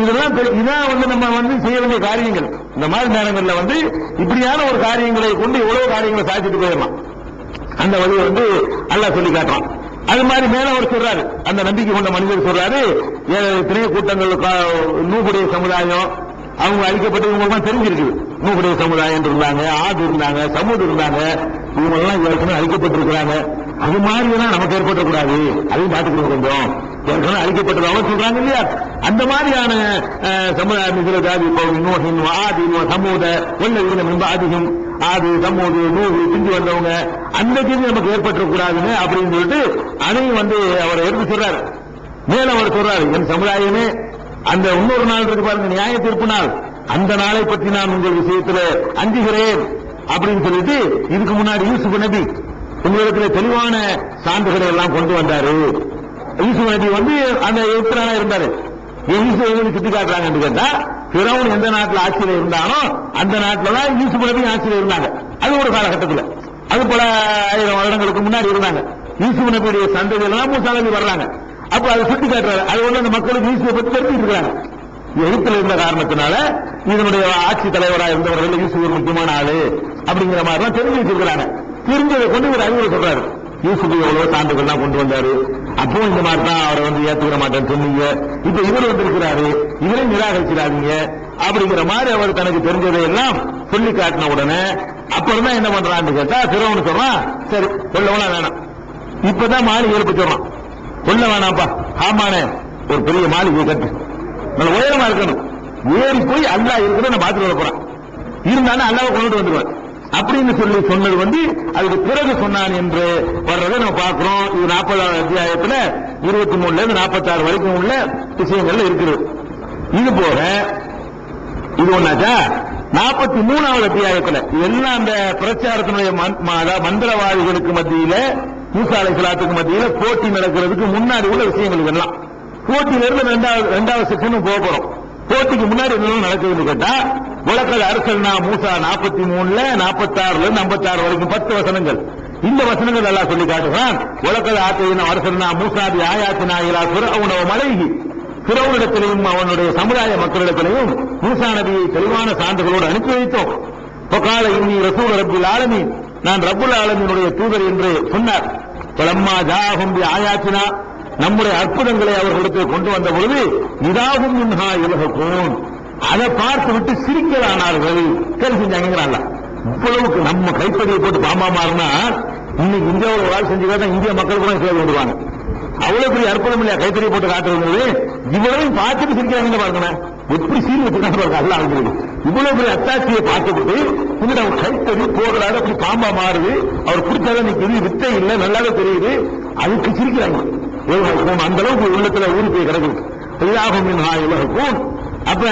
இதெல்லாம் இதான் நம்ம செய்ய வேண்டிய காரியங்கள். இந்த மாதிரி நேரங்கள்ல இப்படியான ஒரு காரியங்களை கொண்டு எவ்வளவு காரியங்களை சாதிச்சுட்டு போயிடலாம். அந்த வழியை அல்லாஹ் சொல்லி காட்டுறான். அது மாதிரி மேல அவர் சொல்றாரு, அந்த நம்பிக்கை கொண்ட மனிதர் சொல்றாரு, எத்தனையோ கூட்டங்கள் நூகுடைய சமுதாயம் அவங்க அழிக்கப்பட்டு இவங்க தெரிஞ்சிருக்கு. நூகுடைய சமுதாயம் இருந்தாங்க, ஆது இருந்தாங்க, சமூது இருந்தாங்க, இவங்க எல்லாம் ஏற்கனவே அழிக்கப்பட்டிருக்கிறாங்க. அது மாதிரி எல்லாம் நமக்கு ஏற்பட்டக்கூடாது, அதையும் பார்த்துக்கணும் கொஞ்சம். ஏற்கனவே அழிக்கப்பட்டதாக சொல்றாங்க இல்லையா, அந்த மாதிரியான சமுதாயம் சமூக ஒன்ன மிம்ப அதிகம் ஆது சமூக நூறு பிஞ்சு வந்தவங்க அந்த கேள்வி நமக்கு ஏற்பட்டக்கூடாதுன்னு அப்படின்னு சொல்லிட்டு அதையும் அவர் எடுத்து சொல்றாரு. மேல அவர் சொல்றாரு, என் சமுதாயமே அந்த இன்னொரு நாள் இருக்கு பாருங்க, நியாய தீர்ப்பு நாள், அந்த நாளை பற்றி நான் உங்கள் விஷயத்தில் அஞ்சுகிறேன் அப்படின்னு சொல்லிட்டு இதுக்கு முன்னாடி யூசுப் நபி உங்களிடத்தில் தெளிவான சான்றுகளை எல்லாம் கொண்டு வந்தாரு. யூசுப் நபி அந்த எத்தனை இருந்தாரு, யூசுப் சுட்டி காட்டுறாங்கன்னு கேட்டா, ஃபிரௌன் எந்த நாட்டில் ஆட்சியில் இருந்தானோ அந்த நாட்டில் தான் யூசுப் நபி ஆட்சியில் இருந்தாங்க. அது ஒரு காலகட்டத்தில், அது பல 1000 வருடங்களுக்கு முன்னாடி இருந்தாங்க. யூசுப் நபியுடைய சந்ததியெல்லாம் மூசா நபி வர்றாங்க. அப்ப அதை சுட்டி காட்டுறாரு. அது அந்த மக்களுக்கு யூசுஃபை பற்றி தெரிஞ்சுட்டு இருக்காங்க. எழுத்துல இருந்த காரணத்தினால இதனுடைய ஆட்சி தலைவராக இருந்தவர்கள் யூசுப் ஒரு முக்கியமான ஆளு அப்படிங்கிற மாதிரி எல்லாம் தெரிஞ்சு வச்சிருக்கிறாங்க. தெரிஞ்சதை கொண்டு ஒரு அறிவுரை சொல்றாரு, யூசுப் எவ்வளவு சான்றுகள்லாம் கொண்டு வந்தாரு, அப்போ இந்த மாதிரி தான் அவரை ஏற்றுக்கிற மாட்டேன்னு சொன்னீங்க, இப்ப இவர் இருக்கிறாரு, இவரை நிராகரிக்கிறாதீங்க அப்படிங்கிற மாதிரி அவர் தனக்கு தெரிஞ்சதை எல்லாம் சொல்லி காட்டின உடனே அப்புறம் தான் என்ன பண்றான்னு கேட்டா, ஃபிரௌன் சொல்றான், சரி கொல்லவனா வேணாம், இப்பதான் மாளிகை ஏற்படுத்துறான், கொல்ல வேணாம்ப்பா, ஆமானே ஒரு பெரிய மாளிகை கட்டு, நல்ல உயரமா இருக்கணும், ஏறி போய் அல்லாஹ் இருக்கிறத நான் பார்த்துட்டு வர போறேன், இருந்தாலும் அல்லாஹ் கொண்டுட்டு வந்துடுவேன் அப்படின்னு சொல்லி சொன்னது அதுக்கு பிறகு சொன்னான் என்று வர்றதை நம்ம பார்க்கிறோம். இது 40வது அத்தியாயத்தில் 23 இருந்து 46 வரைக்கும் உள்ள விஷயங்கள்ல இருக்குது. இது போல இது ஒன்னாச்சா 43வது அத்தியாயத்தில் எல்லாம் அந்த பிரச்சாரத்தினுடைய மந்திரவாதிகளுக்கு மத்தியில மூசா அலைஹிஸ்ஸலாத்துக்கு மத்தியில போட்டி நடக்கிறதுக்கு முன்னாடி உள்ள விஷயங்கள் எல்லாம். போட்டியிலிருந்து இரண்டாவது செக்ஷன் போகிறோம். போட்டிக்கு முன்னாடி என்ன நடக்குதுன்னு கேட்டா, உலகல் அரசல்னா மூசா 43ல 46ல 56 வரைக்கும் 10 வசனங்கள். இந்த வசனங்கள் எல்லாம் சொல்லி காட்டுகிறான். உலகல் ஆத்தையின அரசல்னா மூசாதி ஆயாத்தினா இலா ஃபிரௌன வ மலைஹி, ஃபிரௌனிடத்திலையும் அவனுடைய சமுதாய மக்களிடத்திலையும் மூசா நபியை தெளிவான சான்றுகளோடு அனுப்பி வைத்தோம். ஃபகால இன்னி ரசூல் ரப்பில் ஆலமீன், நான் ரப்புல் ஆலமீனுடைய தூதர் என்று சொன்னார். பலம்மா ஜாஹும் பி ஆயாத்தினா, நம்முடைய அற்புதங்களை அவர்களுக்கு கொண்டு வந்த பொழுது இதாகும் மின்ஹா இலஹுன், அதை பார்த்து விட்டு சிரிக்கலானார்கள். கேள்வி செஞ்சாங்கிறாங்க. இவ்வளவுக்கு நம்ம கைத்தறியை போட்டு பாம்பா மாறினா இன்னைக்கு இந்தியாவில் ஒரு ஆள் செஞ்சு கேட்டா இந்திய மக்கள் கூட சேர்ந்து விடுவாங்க. அவ்வளவு பெரிய அற்புதம் இல்லையா கைத்தறியை போட்டு காட்டுறது, இவ்வளவு பார்த்துட்டு சிரிக்கிறாங்க பாருங்க, எப்படி சீல் வச்சிருக்காங்க அல்ல அவங்களுக்கு. இவ்வளவு பெரிய அத்தாட்சியை பார்த்துவிட்டு இந்த கைத்தறி போகிறாரு, அப்படி பாம்பா மாறுது, அவர் பிடிச்சதை நிற்குது, வித்தை இல்லை நல்லாவே தெரியுது, அதுக்கு சிரிக்கிறாங்க. அந்த அளவுக்கு உள்ளத்துல ஊறி போய் கிடக்குது. அப்ப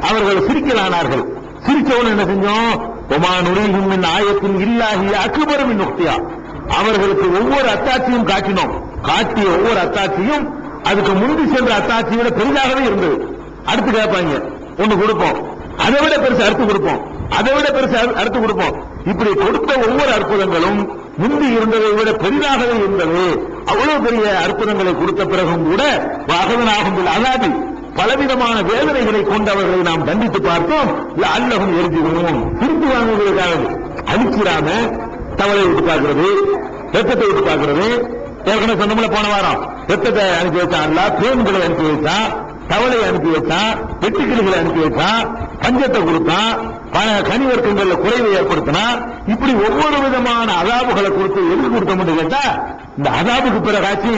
அவர்கள் சிரிக்கலானார்கள். சிரிச்சவன் என்ன செஞ்சோம், ஒமானுரின் ஆயத்தின் இல்லாஹி அக்பரும் நுக்தியா, அவர்களுக்கு ஒவ்வொரு அத்தாட்சியும் காட்டினோம். காட்டிய ஒவ்வொரு அத்தாட்சியும் அதுக்கு முந்தி சென்ற அத்தாட்சியை விட பெரிதாகவே இருந்தது. அடுத்து கேட்பாங்க, ஒண்ணு கொடுப்போம், அதை விட பெருசு அடுத்து கொடுப்போம், அதை விட பெருசு அடுத்து கொடுப்போம். இப்படி கொடுத்த ஒவ்வொரு அற்புதங்களும் முந்தி இருந்ததை விட பெரிதாகவே இருந்தது. அவ்வளவு பெரிய அற்புதங்களை கொடுத்த பிறகும் கூட வாகவனாகும் அல்லாது பலவிதமான வேதனைகளை கொண்டவர்களை நாம் தண்டித்து பார்த்தோம். அல்லகும் எரிஞ்சுவோம், திருப்பி வாங்குவதற்காக அழிச்சிடாம தவளை விட்டு பார்க்கிறது, ரத்தத்தை விட்டு பார்க்கிறது. ஏற்கனவே சொன்னோம்ல போன வாரம், ரத்தத்தை அனுப்பி வச்சான் அல்ல, பேன்களை அனுப்பி வச்சான், தவளை அனுப்பி வச்சான், வெட்டுக்கிளிகளை அனுப்பி வச்சான், பஞ்சத்தை கொடுத்தான், கனிவர்க்கங்கள்ல குறைவை ஏற்படுத்தினா, இப்படி ஒவ்வொரு விதமான அதாபுகளை கொடுத்து எதுக்கு கொடுத்தோம்னு கேட்டா, இந்த அதாபுக்கு பிறகாச்சு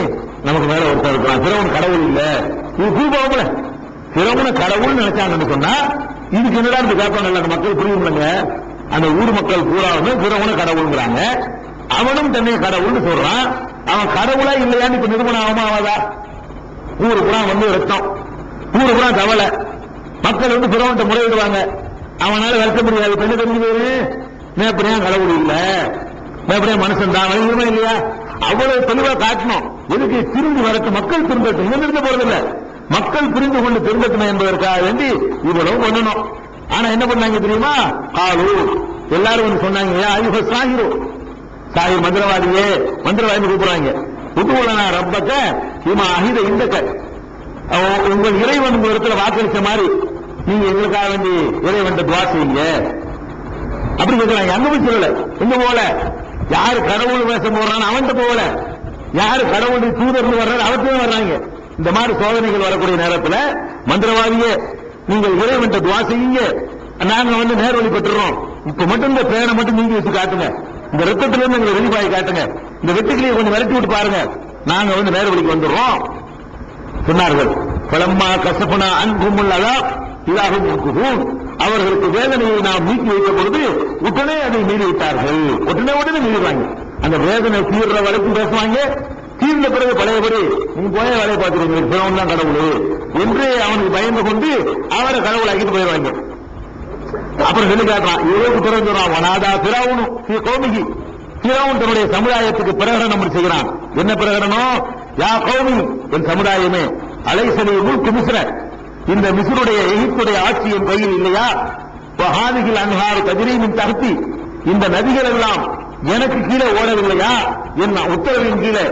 நமக்கு மேல ஒருத்தர் இருக்கலாம். ஃபிரௌன் கடவுள் இல்ல, இது பூபாவம்ல, ஃபிரௌன கடவுள் நினைச்சாங்கன்னு சொன்னா இதுக்கு என்னடா கேட்பாங்க அந்த மக்கள் புரியுங்க. அந்த ஊர் மக்கள் பூராவுமே ஃபிரௌன கடவுள்ங்கிறாங்க. அவனும் தன்னை கடவுள்னு சொல்றான். அவன் கடவுளா இல்லையான்னு இப்ப நிரூபணம் ஆகாதா? ஊரு புறா வந்து ரத்தம், ஊரு புறா தவளை. மக்கள் வந்து பிறவன்ட்ட முறையிடுவாங்க, அவனால விளக்க முடியாது. என்ன தெரிஞ்சு மேப்படியா கடவுள் இல்ல, மேப்படியா மனுஷன் தான் வழங்குமா இல்லையா? அவ்வளவு தெளிவா காட்டணும். எதுக்கு? திரும்பி வரட்டும், மக்கள் திரும்பட்டும். இங்க இருந்து போறதில்ல, மக்கள் புரிந்து கொண்டு திரும்பட்டும் என்பதற்காக வேண்டி இவ்வளவு பண்ணணும். ஆனா என்ன பண்ணாங்க தெரியுமா? காலு எல்லாரும் வந்து சொன்னாங்க, ஐயோ சாகிரோ, சாகிர் மந்திரவாதியே, மந்திரவாதி கூப்பிடுறாங்க. புதுவலனா ரப்பக்க இமா அகித இந்தக்க, உங்கள் இறைவன் உங்க இடத்துல வாக்களிச்ச மாதிரி நீங்க எங்களுக்காக வேண்டி இறைவன் துவா செய்யுங்க அப்படி கேட்கிறாங்க. அங்க போய் சொல்லல, எங்க போல யாரு கடவுள் வேஷம் போடுறான்னு அவன்கிட்ட போகல, யாரு கடவுள் தூதர்னு வர்றாரு அவர்கிட்ட வர்றாங்க. இந்த மாதிரி சோதனைகள் வரக்கூடிய நேரத்தில் மந்திரவாதியே நீங்கள் இறைவன் துவா செய்யுங்க, நாங்க வந்து நேர்வழி பெற்றுறோம். இப்ப மட்டும் இந்த பேனை மட்டும் நீங்க வச்சு காட்டுங்க, இந்த ரத்தத்திலிருந்து எங்களை வெளிப்பாய் காட்டுங்க, இந்த வெட்டுக்களையும் கொஞ்சம் விரட்டி விட்டு பாருங்க, நாங்க வந்து நேர்வழிக்கு வந்துடுறோம் சொன்னார்கள். பலம்மா கசப்பனா அன்புமுள்ளதா இதாகும், அவர்களுக்கு வேதனையை நாம் நீக்கி வைத்த பொழுது உடனே அதை மீறி விட்டார்கள். உடனே மீறுவாங்க. அந்த வேதனை தீர்ற வரைக்கும் பேசுவாங்க, தீர்ந்த பிறகு பழையபடி நீ போய வேலையை பார்த்துருங்க, பிறவன் தான் கடவுள் என்று அவனுக்கு பயந்து கொண்டு அவரை கடவுள் ஆக்கிட்டு போயிடுவாங்க. அப்புறம் சொல்லி காட்டுறான், இவருக்கு பிறகு சொல்றான், வனாதா பிறவுனும் கோமிகி, பிறவும் தன்னுடைய சமுதாயத்துக்கு பிரகடனம் செய்கிறான். என்ன பிரகடனம்? யா கௌமி, என் சமுதாயமே, அலைசலி முல்கு மிஸ்ர, இந்த மிஸ்ருடைய எகிப்துடைய ஆட்சி என் கையில் இல்லையா? வஹாதிகில் அன்ஹார் தஜ்ரீமின் தஹ்தி, இந்த நதிகள் எல்லாம் எனக்கு கீழே ஓடவில்லையா? என் உத்தரவின் கீழே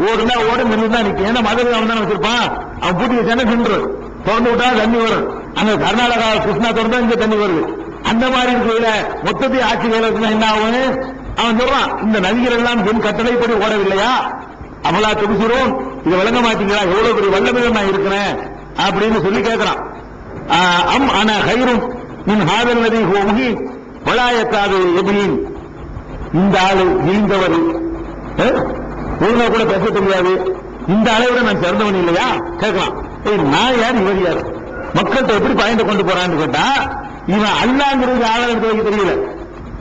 ஓடுனா ஓட நின்றுதான் நிற்கும். ஏன்னா மதுரை அவன் தான் வச்சிருப்பான், அவன் பூட்டி வச்சானே நின்று திறந்து விட்டா தண்ணி வரும். அங்க கர்நாடகா கிருஷ்ணா திறந்தா இங்க தண்ணி வருது. அந்த மாதிரி இருக்கிற மொத்தத்தை ஆட்சி வேலை என்ன ஆகும்? அவன் சொல்றான், இந்த நதிகள் எல்லாம் என் கட்டளைப்படி ஓடவில்லையா? அவளா துடிச்சிரும், இதை விளங்க மாட்டீங்களா? எவ்வளவு பெரிய வல்லமையில நான் இருக்கிறேன் அப்படின்னு சொல்லி கேட்கிறான். அம் ஆனா ஹைரும் மின் ஹாதல் நதி ஹோமுகி வளாயத்தாது எபியின், இந்த ஆளு இழிந்தவர், ஒழுங்கா கூட பேச தெரியாது, இந்த அளவோட நான் சிறந்தவன் இல்லையா கேட்கலாம். நான் யார், இவர் யார், மக்கள்கிட்ட எப்படி பயந்து கொண்டு போறான்னு கேட்டா, இவன் அல்லாங்கிறது ஆதரவு வைக்க தெரியல.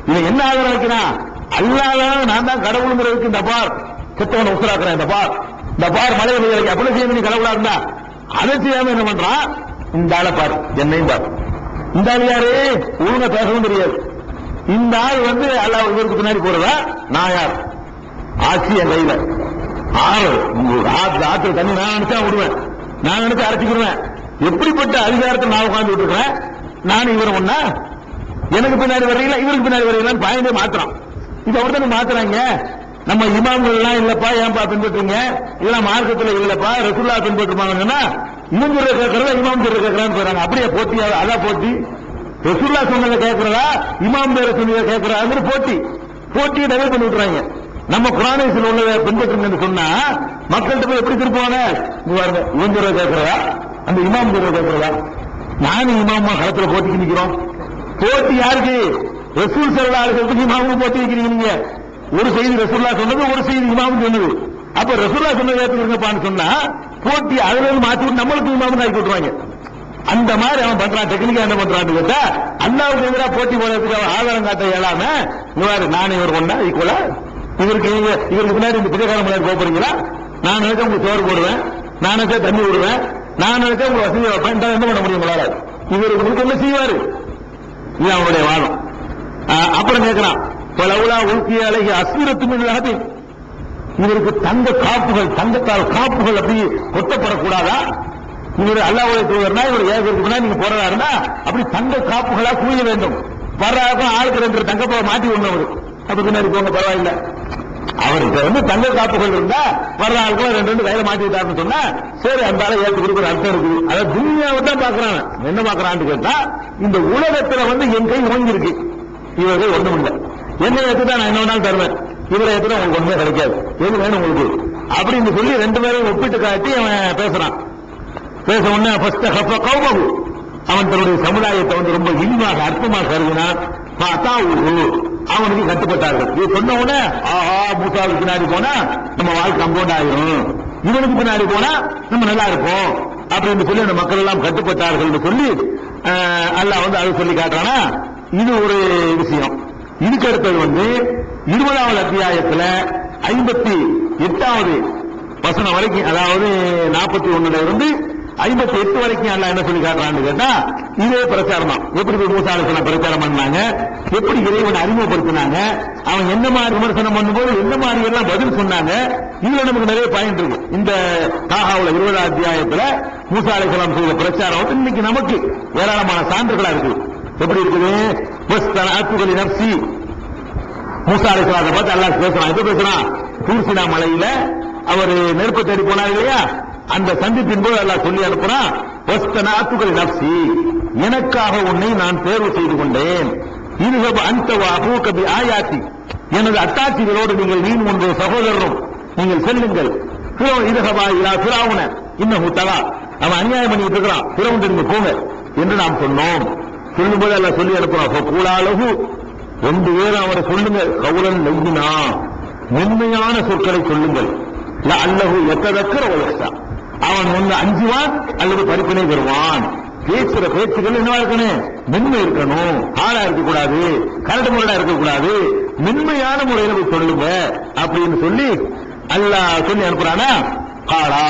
இவன் என்ன ஆதரவு வைக்கிறான்? அல்லாதான் நான் தான் கடவுளுங்கிறதுக்கு இந்த பார் செத்தவனை உசுராக்குறேன், இந்த பார் மழை பெய்ய அப்படி செய்ய நீ கடவுளா இருந்தா அதை செய்யாம என்ன பண்றான்? இந்த ஆளை பார், என்னையும் பார். இந்த ஆள் யாரு? ஒழுங்கா பேசவும் தெரியாது. இந்த ஆள் வந்து அல்லாஹ் இவருக்கு பின்னாடி போறதா? நான் யார்? ஆட்சி என் கையில, ஆற்று தண்ணி நான் நினைச்சா விடுவேன், நான் நினைச்சா அரைச்சிக்கிடுவேன். எப்படிப்பட்ட அதிகாரத்தை நான் உட்கார்ந்து விட்டுருக்கேன்? நான் இவரை ஒன்னா எனக்கு பின்னாடி வரையில இவருக்கு பின்னாடி வரையிலான்னு பயந்தே மாத்திரம். இது ஒருத்தர் மாத்துறாங்க. நம்ம இமாம்கள் எல்லாம் இல்லப்பா, ஏன்பா பின்பற்றுங்க, இதெல்லாம் மார்க்கத்தில் இல்லப்பா, ரசூல்லா பின்பற்றுவாங்கன்னா இவன் சொல்ற கேட்கறதா இமாம் சொல்ற கேட்கறான்னு சொல்றாங்க. அப்படியே போட்டி, அதான் போட்டி. ரசூல்லா சொன்னதை கேட்கறதா இமாம் பேர சொன்னதை கேட்கறதா போட்டி நிறைய பண்ணி விட்டுறாங்க. நம்ம குரானேசில் உள்ளதை பின்பற்றுங்க சொன்னா மக்கள்கிட்ட போய் எப்படி திருப்புவாங்க? இவன் சொல்ற கேட்கறதா அந்த இமாம் சொல்ற கேட்கறதா? நானும் இமாமா களத்துல போட்டிக்கு நிக்கிறோம். போட்டி யாருக்கு? ரசூல் ஸல்லல்லாஹு அலைஹி வஸல்லம் இமாமுக்கு போட்டி வைக்கிறீங்க நீங்க. ஒரு செய்தி ரசூலுல்லாஹ் சொன்னது, ஒரு செய்தி இமாம் சொன்னது. அப்ப ரசூலுல்லாஹ் சொன்னதை ஏற்றுக்கங்கப்பான்னு சொன்னா போட்டி அதுல இருந்து மாத்தி விட்டு நம்மளுக்கு இமாம் ஆக்கி விட்டுருவாங்க. அந்த மாதிரி அவன் பண்றான். டெக்னிக்கா என்ன பண்றான்னு கேட்டா, அல்லாஹ்வுக்கு எதிராக போட்டி போடுறதுக்கு அவன் ஆதாரம் காட்ட இயலாம, நான் இவர் ஒண்ணா ஈக்குவலா, இவருக்கு பின்னாடி இந்த பிள்ளைக்காரன் முன்னாடி போறீங்களா? நான் நினைச்சா உங்களுக்கு சோறு போடுவேன், நான் நினைச்சா தண்ணி விடுவேன், நான் நினைச்சா உங்க வசதி வைப்பேன், என்ன பண்ண முடியும் உங்களால? இவருக்கு என்ன செய்வாரு? இது அவனுடைய வாதம். அப்புறம் கேட்கிறான், பலவுலா உள்கிய அழகி அஸ்வீரத்து, இவருக்கு தங்க காப்புகள், தங்கத்தால் காப்புகள் அப்படி கொட்டப்படக்கூடாதா? இவர் அல்லாஹ்வுடைய தூதர்னா இவர் ஏகருக்கு முன்னாடி நீங்க போறதா இருந்தா அப்படி தங்க காப்புகளா குவிய வேண்டும். வர்றாருக்கும் ஆளுக்கு 2 தங்கப்பாவை மாட்டி விடணும். அப்ப பின்னாடி போங்க, பரவாயில்ல. அவருக்கு வந்து தங்க காப்புகள் இருந்தா வர்ற ஆளுக்குள்ள 2 கையில மாட்டி விட்டாருன்னு சொன்னா சரி, அந்த ஆளை ஏற்று கொடுக்குற அர்த்தம் இருக்குது. அதாவது துன்யாவை தான் பாக்குறான். என்ன பாக்குறான்னு கேட்டா, இந்த உலகத்துல வந்து என் கை ஓங்கிருக்கு, இவர்கள் ஒண்ணும் இல்லை, என்ன ஏற்றுதான் நான் என்ன வேணாலும் தருவேன், இவரை ஏற்றுதான் உங்களுக்கு ஒண்ணுமே கிடைக்காது, எது வேணும் உங்களுக்கு அப்படின்னு சொல்லி 2 பேரும் ஒப்பிட்டு காட்டி அவன் பேசுறான். பேச உடனே அவன் தன்னுடைய சமுதாயத்தை வந்து ரொம்ப இனிமாக அர்த்தமாக கருதினான். அவனுக்கு கட்டுப்பட்டார்கள். இது சொன்ன உடனே ஆஹா, மூசாவுக்கு பின்னாடி போனா நம்ம வாழ்க்கை அங்கோண்டு ஆயிரும், இவனுக்கு பின்னாடி போனா நம்ம நல்லா இருப்போம் அப்படின்னு சொல்லி அந்த மக்கள் எல்லாம் கட்டுப்பட்டார்கள் சொல்லி அல்லாஹ் வந்து அதை சொல்லி காட்டுறானா. இது ஒரு விஷயம். இதுக்கு அடுத்தது வந்து 20வது அத்தியாயத்தில் 58வது வசனம் வரைக்கும், அதாவது 41 இருந்து 58 வரைக்கும் அல்லாஹ் என்ன சொல்லி காட்டுறான்னு கேட்டா இதே பிரச்சாரம் தான். எப்படி மூசா அலைஹிஸ்ஸலாம் பிரச்சாரம் பண்ணாங்க, எப்படி இறைவனை அறிமுகப்படுத்தினாங்க, அவன் என்ன மாதிரி விமர்சனம் பண்ணும்போது என்ன மாதிரி எல்லாம் பதில் சொன்னாங்க. இதுல நமக்கு நிறைய பயன் இருக்கு. இந்த தாஹாவுல 20 அத்தியாயத்துல மூசா அலைஹிஸ்ஸலாம் செய்த பிரச்சாரம் இன்னைக்கு நமக்கு ஏராளமான சான்றுகளா இருக்கு. எப்படி இருக்குது? வஸ்தனஅத்துகலி நஃப்ஸி, மூசா அலைஹிஸ்ஸலாத்தை பார்த்து அல்லாஹ் பேசுறான். எப்ப பேசுறான்? தூர் சீனா மலையில அவர் நெருப்பு தேடி போனார் இல்லையா, அந்த சந்திப்பின் போது அல்லாஹ் சொல்லி அனுப்புறான், வஸ்தனஅத்துகலி நஃப்ஸி, எனக்காக உன்னை நான் தேர்வு செய்து கொண்டேன். இதுஹப அன்த வ அபூக பி ஆயாத்தி, எனது அத்தாட்சிகளோடு நீங்கள் நீ உன்னுடைய சகோதரரும் நீங்கள் செல்லுங்கள். இதுஹபா இலா ஃபிரௌன இன்னஹு தகா, அவன் அநியாயம் பண்ணிட்டு இருக்கிறான், ஃபிரௌன் நீங்க போங்க என்று நாம் சொன்னோம். சொல்லும்போது அல்லாஹ் சொல்லி அனுப்புறான், கூலாலகு, 2 பேரும் அவரை சொல்லுங்க, கவுலன் லய்யினா, மென்மையான சொற்களை சொல்லுங்கள். லஅல்லஹு யததக்கர வ யக்ஷா, அவன் ஒன்று அஞ்சுவான் அல்லது படிப்பினை பெறுவான். பேசுற பேச்சுகள் என்னவா இருக்கணும்? மென்மை இருக்கணும், ஆளா இருக்கக்கூடாது, கரடு முரடா இருக்கக்கூடாது, மென்மையான முறையில் போய் சொல்லுங்க அப்படின்னு சொல்லி அல்லாஹ் சொல்லி அனுப்புறானா. காலா,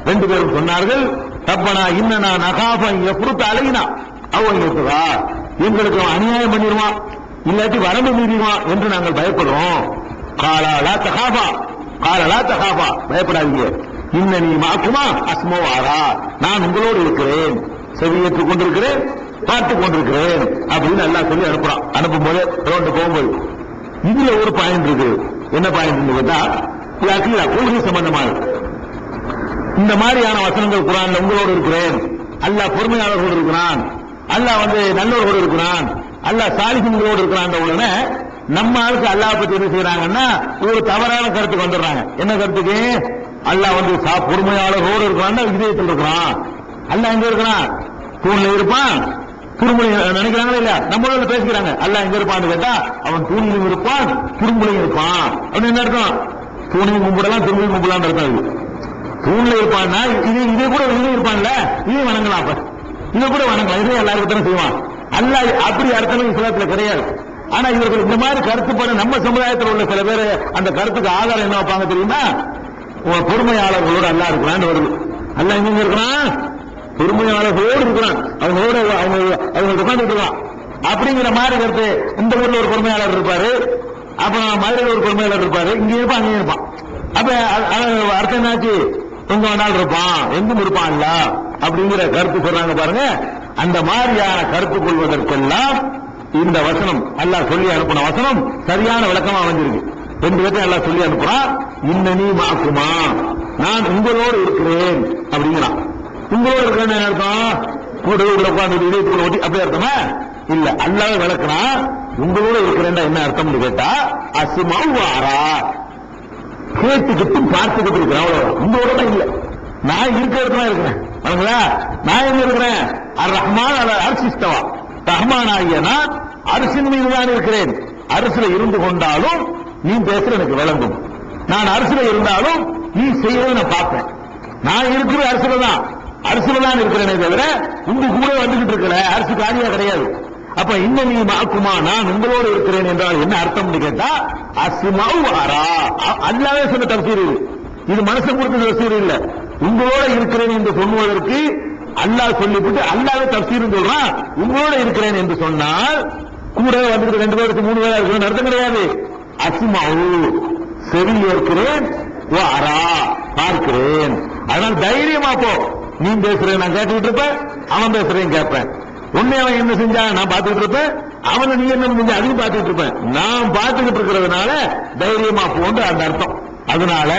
2 பேரும் சொன்னார்கள், ரப்பனா இன்னனா நகாஃப யஃப்ருத் அலைனா அவன் யுத்கா, எங்களுக்கு அவன் அநியாயம் பண்ணிடுவான், இல்லாட்டி வரம்பு மீறிடுவான் என்று நாங்கள் பயப்படுறோம். காலா லா தகாஃபா, காலா லா தகாஃபா, பயப்படாதீங்க, இன்னனி மாக்குமா அஸ்மோ ஆரா, நான் உங்களோடு இருக்கிறேன், செவியேற்றுக் கொண்டிருக்கிறேன், பார்த்துக் கொண்டிருக்கிறேன் அப்படின்னு அல்லாஹ் சொல்லி அனுப்புறான். அனுப்பும் போது ரோண்டு போகும்போது இதுல ஒரு பாயிண்ட் இருக்கு. என்ன பாயிண்ட் கேட்டா, அக்கீதா கொள்கை சம்பந்தமானது. இந்த மாதிரியான வசனங்கள் குர்ஆன்ல உங்களோடு இருக்கிறேன், அல்லாஹ் பொறுமையாளர்களோடு இருக்கிறான், அல்லாஹ் நல்லவர்களோடு இருக்கிறான், அல்லாஹ் சாலிஹீன்களோடு இருக்கிறான். உடனே நம்ம ஆளுக்கு அல்லாஹ் பத்தி என்ன செய்யறாங்கன்னா ஒரு தவறான கருத்துக்கு வந்துடுறாங்க. என்ன கருத்துக்கு? அல்லாஹ் பொறுமையாளர்களோடு இருக்கிறான், இதயத்தில் இருக்கிறான். அல்லாஹ் எங்க இருக்கிறான்? தூண்ல இருப்பான், துரும்புலையும் நினைக்கிறாங்களா இல்ல, நம்மளோட பேசிக்கிறாங்க. அல்லாஹ் எங்க இருப்பான்னு கேட்டா அவன் தூணிலும் இருப்பான், துரும்புலையும் இருப்பான். அப்படின்னு என்ன அர்த்தம்? தூணையும் கும்பிடலாம், துரும்பையும் கும்பிடலாம் அர்த்தம். தூண்ல இருப்பான்னா இதே கூட வெளியே இருப்பான்ல, இதையும் வணங்கலாம். அப்ப இதை கூட வணங்கலாம், இதே எல்லாருக்கும் தானே செய்வான். அல்லாஹ் அப்படி அர்த்தம் இஸ்லாத்துல கிடையாது. ஆனா இவர்கள் இந்த மாதிரி கருத்துப்பட நம்ம சமுதாயத்தில் உள்ள சில பேர் அந்த கருத்துக்கு ஆதாரம் என்ன வைப்பாங்க தெரியுமா? பொறுமையாளர்களோடு அல்லாஹ் இருக்கிறான்னு வருது. அல்லாஹ் எங்க இருக்கிறான்? பொறுமையாளர்களோடு இருக்கிறான், அவங்களோட அவங்க உட்கார்ந்து இருக்கலாம் அப்படிங்கிற மாதிரி கருத்து. இந்த ஊர்ல ஒரு பொறுமையாளர் இருப்பாரு, அப்புறம் மதுரையில் ஒரு பொறுமையாளர் இருப்பாரு, இங்க இருப்பான் அங்கேயும் இருப்பான். அப்ப அர்த்தம் என்னாச்சு? எங்க வேணாலும் இருப்பான், எங்கும் இருப்பான் இல்ல அப்படிங்கிற கருத்து சொல்றாங்க பாருங்க. அந்த மாதிரியான கருத்து கொள்வதற்கெல்லாம் இந்த வசனம் அல்லாஹ் சொல்லி அனுப்பின வசனம் சரியான விளக்கமா அமைஞ்சிருக்கு. 2 பேர்த்தையும் அல்லாஹ் சொல்லி அனுப்புறான், இன்னனி மாக்குமா, நான் உங்களோடு இருக்கிறேன் அப்படிங்கிறான். உங்களோடு இருக்கிறேன்னு அர்த்தம் கூட உட்கார்ந்து இதயத்துக்குள்ள ஒட்டி அப்படி அர்த்தமா இல்ல. அல்லாஹ் விளக்குறான், உங்களோடு இருக்கிறேன் என்ன அர்த்தம் கேட்டா அஸ்மௌவாரா, கேட்டுக்கிட்டும் பார்த்துக்கிட்டு இருக்கிறேன், அவ்வளவு. உங்களோட இல்ல, நான் இருக்கிற இடத்துல இருக்கிறேன். நான் எங்க இருக்கிறேன்? அர் ரஹ்மான் அல அர்சிஸ்தவா, ரஹ்மான் ஆகிய நான் அரசின் மீது தான் இருக்கிறேன். அரசுல இருந்து கொண்டாலும் நீ பேசுற எனக்கு விளங்கும், நான் அரசுல இருந்தாலும் நீ செய்யறதை நான் பார்ப்பேன். நான் இருக்கிற அரசுல தான் இருக்கிறேனே தவிர உங்க கூட வந்துகிட்டு இருக்கல, அரசு காரியா கிடையாது. அப்ப இன்னனி மாக்குமா, நான் உங்களோடு இருக்கிறேன் என்றால் என்ன அர்த்தம் கேட்டா அஸ்மௌவாரா, அல்லாஹ்வே சொன்ன தஃசீர் இது மனசை கொடுத்த தஃசீர் இல்ல. உங்களோட இருக்கிறேன் என்று சொல்லுவதற்கு அல்லாஹ் சொல்லிவிட்டு அல்லாஹ்வே தஃசீர் சொல்றான். உங்களோட இருக்கிறேன் என்று சொன்னால் கூட வந்துட்டு 2 பேருக்கு 3 பேரா இருக்கிறேன் அர்த்தம் கிடையாது. அஸ்மௌ, செவி ஏற்கிறேன், வாரா, பார்க்கிறேன். அதனால் தைரியமா போ, நீ பேசுறேன் நான் கேட்டுக்கிட்டு இருப்பேன், அவன் பேசுறேன் கேட்பேன். உன்னை அவன் என்ன செஞ்சா நான் பார்த்துக்கிட்டு இருப்பேன், அவனை நீ என்ன செஞ்சா அதையும் பார்த்துக்கிட்டு இருப்பேன். நான் பார்த்துக்கிட்டு இருக்கிறதுனால தைரியமா போன்று அந்த அர்த்தம். அதனால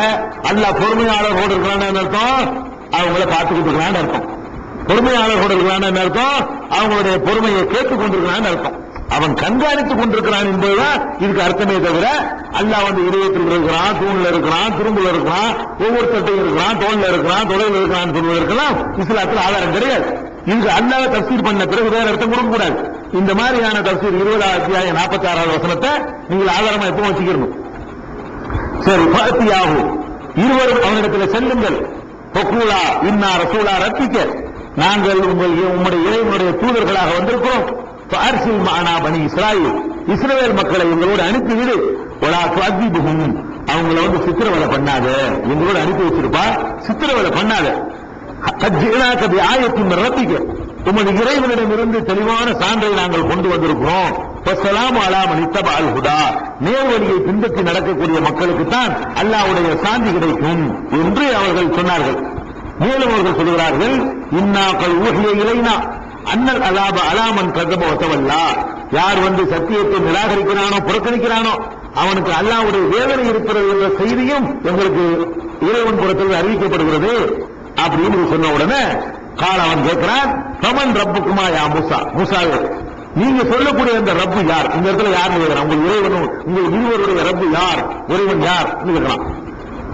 அல்லாஹ் பொறுமையாளர்களோடு இருக்கிறான்னு அர்த்தம், அவங்கள பார்த்துக்கிட்டு இருக்கிறான்னு அர்த்தம். பொறுமையாளர்களோடு இருக்கிறான்னு அர்த்தம், அவங்களுடைய பொறுமையை கேட்டுக் கொண்டிருக்கிறான்னு அர்த்தம். அவன் கண்காணித்துக் கொண்டிருக்கிறான் என்பதுதான் இதுக்கு அர்த்தமே தவிர அல்லாஹ் இதயத்தில் இருக்கிறான், தூண்ல இருக்கிறான், துரும்புல இருக்கிறான், ஒவ்வொரு தட்டையும் இருக்கிறான், தோல்ல இருக்கிறான், தொலைவில் இருக்கிறான் சொல்வதற்கெல்லாம் இஸ்லாத்தில் ஆதாரம் கிடையாது. இதுக்கு அல்லாஹ் தஃசீர் பண்ண பிறகு வேற அர்த்தம் கொடுக்க கூடாது. இந்த மாதிரியான தஃசீர் 20 அத்தியாயம் 46வது வசனத்தை நீங்கள் ஆதாரமா எப்பவும் வச்சுக்கணும். சரி, பாத்தியாகும், இருவரும் அவனிடத்தில் செல்லுங்கள். பொக்கூலா இன்னா ரசூலா ரத்திக்க, நாங்கள் உங்களுடைய இறைவனுடைய தூதர்களாக வந்திருக்கிறோம். அர்சில் மானா பனி இஸ்ராயில், இஸ்ரவேல் மக்களை உங்களோடு அனுப்பிவிடு. ஒலா துஅதிபுஹும், அவங்கள வந்து சித்திரவதை பண்ணாத, எங்களோட அனுப்பி வச்சிருப்பா, சித்திரவதை பண்ணாத. ஆயத்தின் ரத்திக்க, உமது இறைவனிடமிருந்து தெளிவான சான்றை நாங்கள் கொண்டு வந்திருக்கிறோம். நேர்வழியை பின்பற்றி நடக்கக்கூடிய மக்களுக்கு தான் அல்லாஹ்வுடைய சாந்தி கிடைக்கும் என்று அவர்கள் சொன்னார்கள். மேலும் அவர்கள் சொல்கிறார்கள், இன்னாக்கள் ஊஹிய இலைனா அன்னல் அலாப அலாமன் கதப ஒத்தவல்லா, யார் வந்து சத்தியத்தை நிராகரிக்கிறானோ புறக்கணிக்கிறானோ அவனுக்கு அல்லாஹ்வுடைய வேதனை இருக்கிறது என்ற செய்தியும் எங்களுக்கு இறைவன் புறத்தில் அறிவிக்கப்படுகிறது அப்படின்னு சொன்ன உடனே கால அவன் கேட்கிறான், சமன் ரப்புக்குமா யா மூசா, மூசாவே நீங்க சொல்லக்கூடிய அந்த ரப்பு யார், இந்த இடத்துல யாருன்னு கேட்கிறான். உங்கள் இறைவனும் உங்கள் இருவருடைய ரப்பு யார், இறைவன் யார் கேட்கிறான்.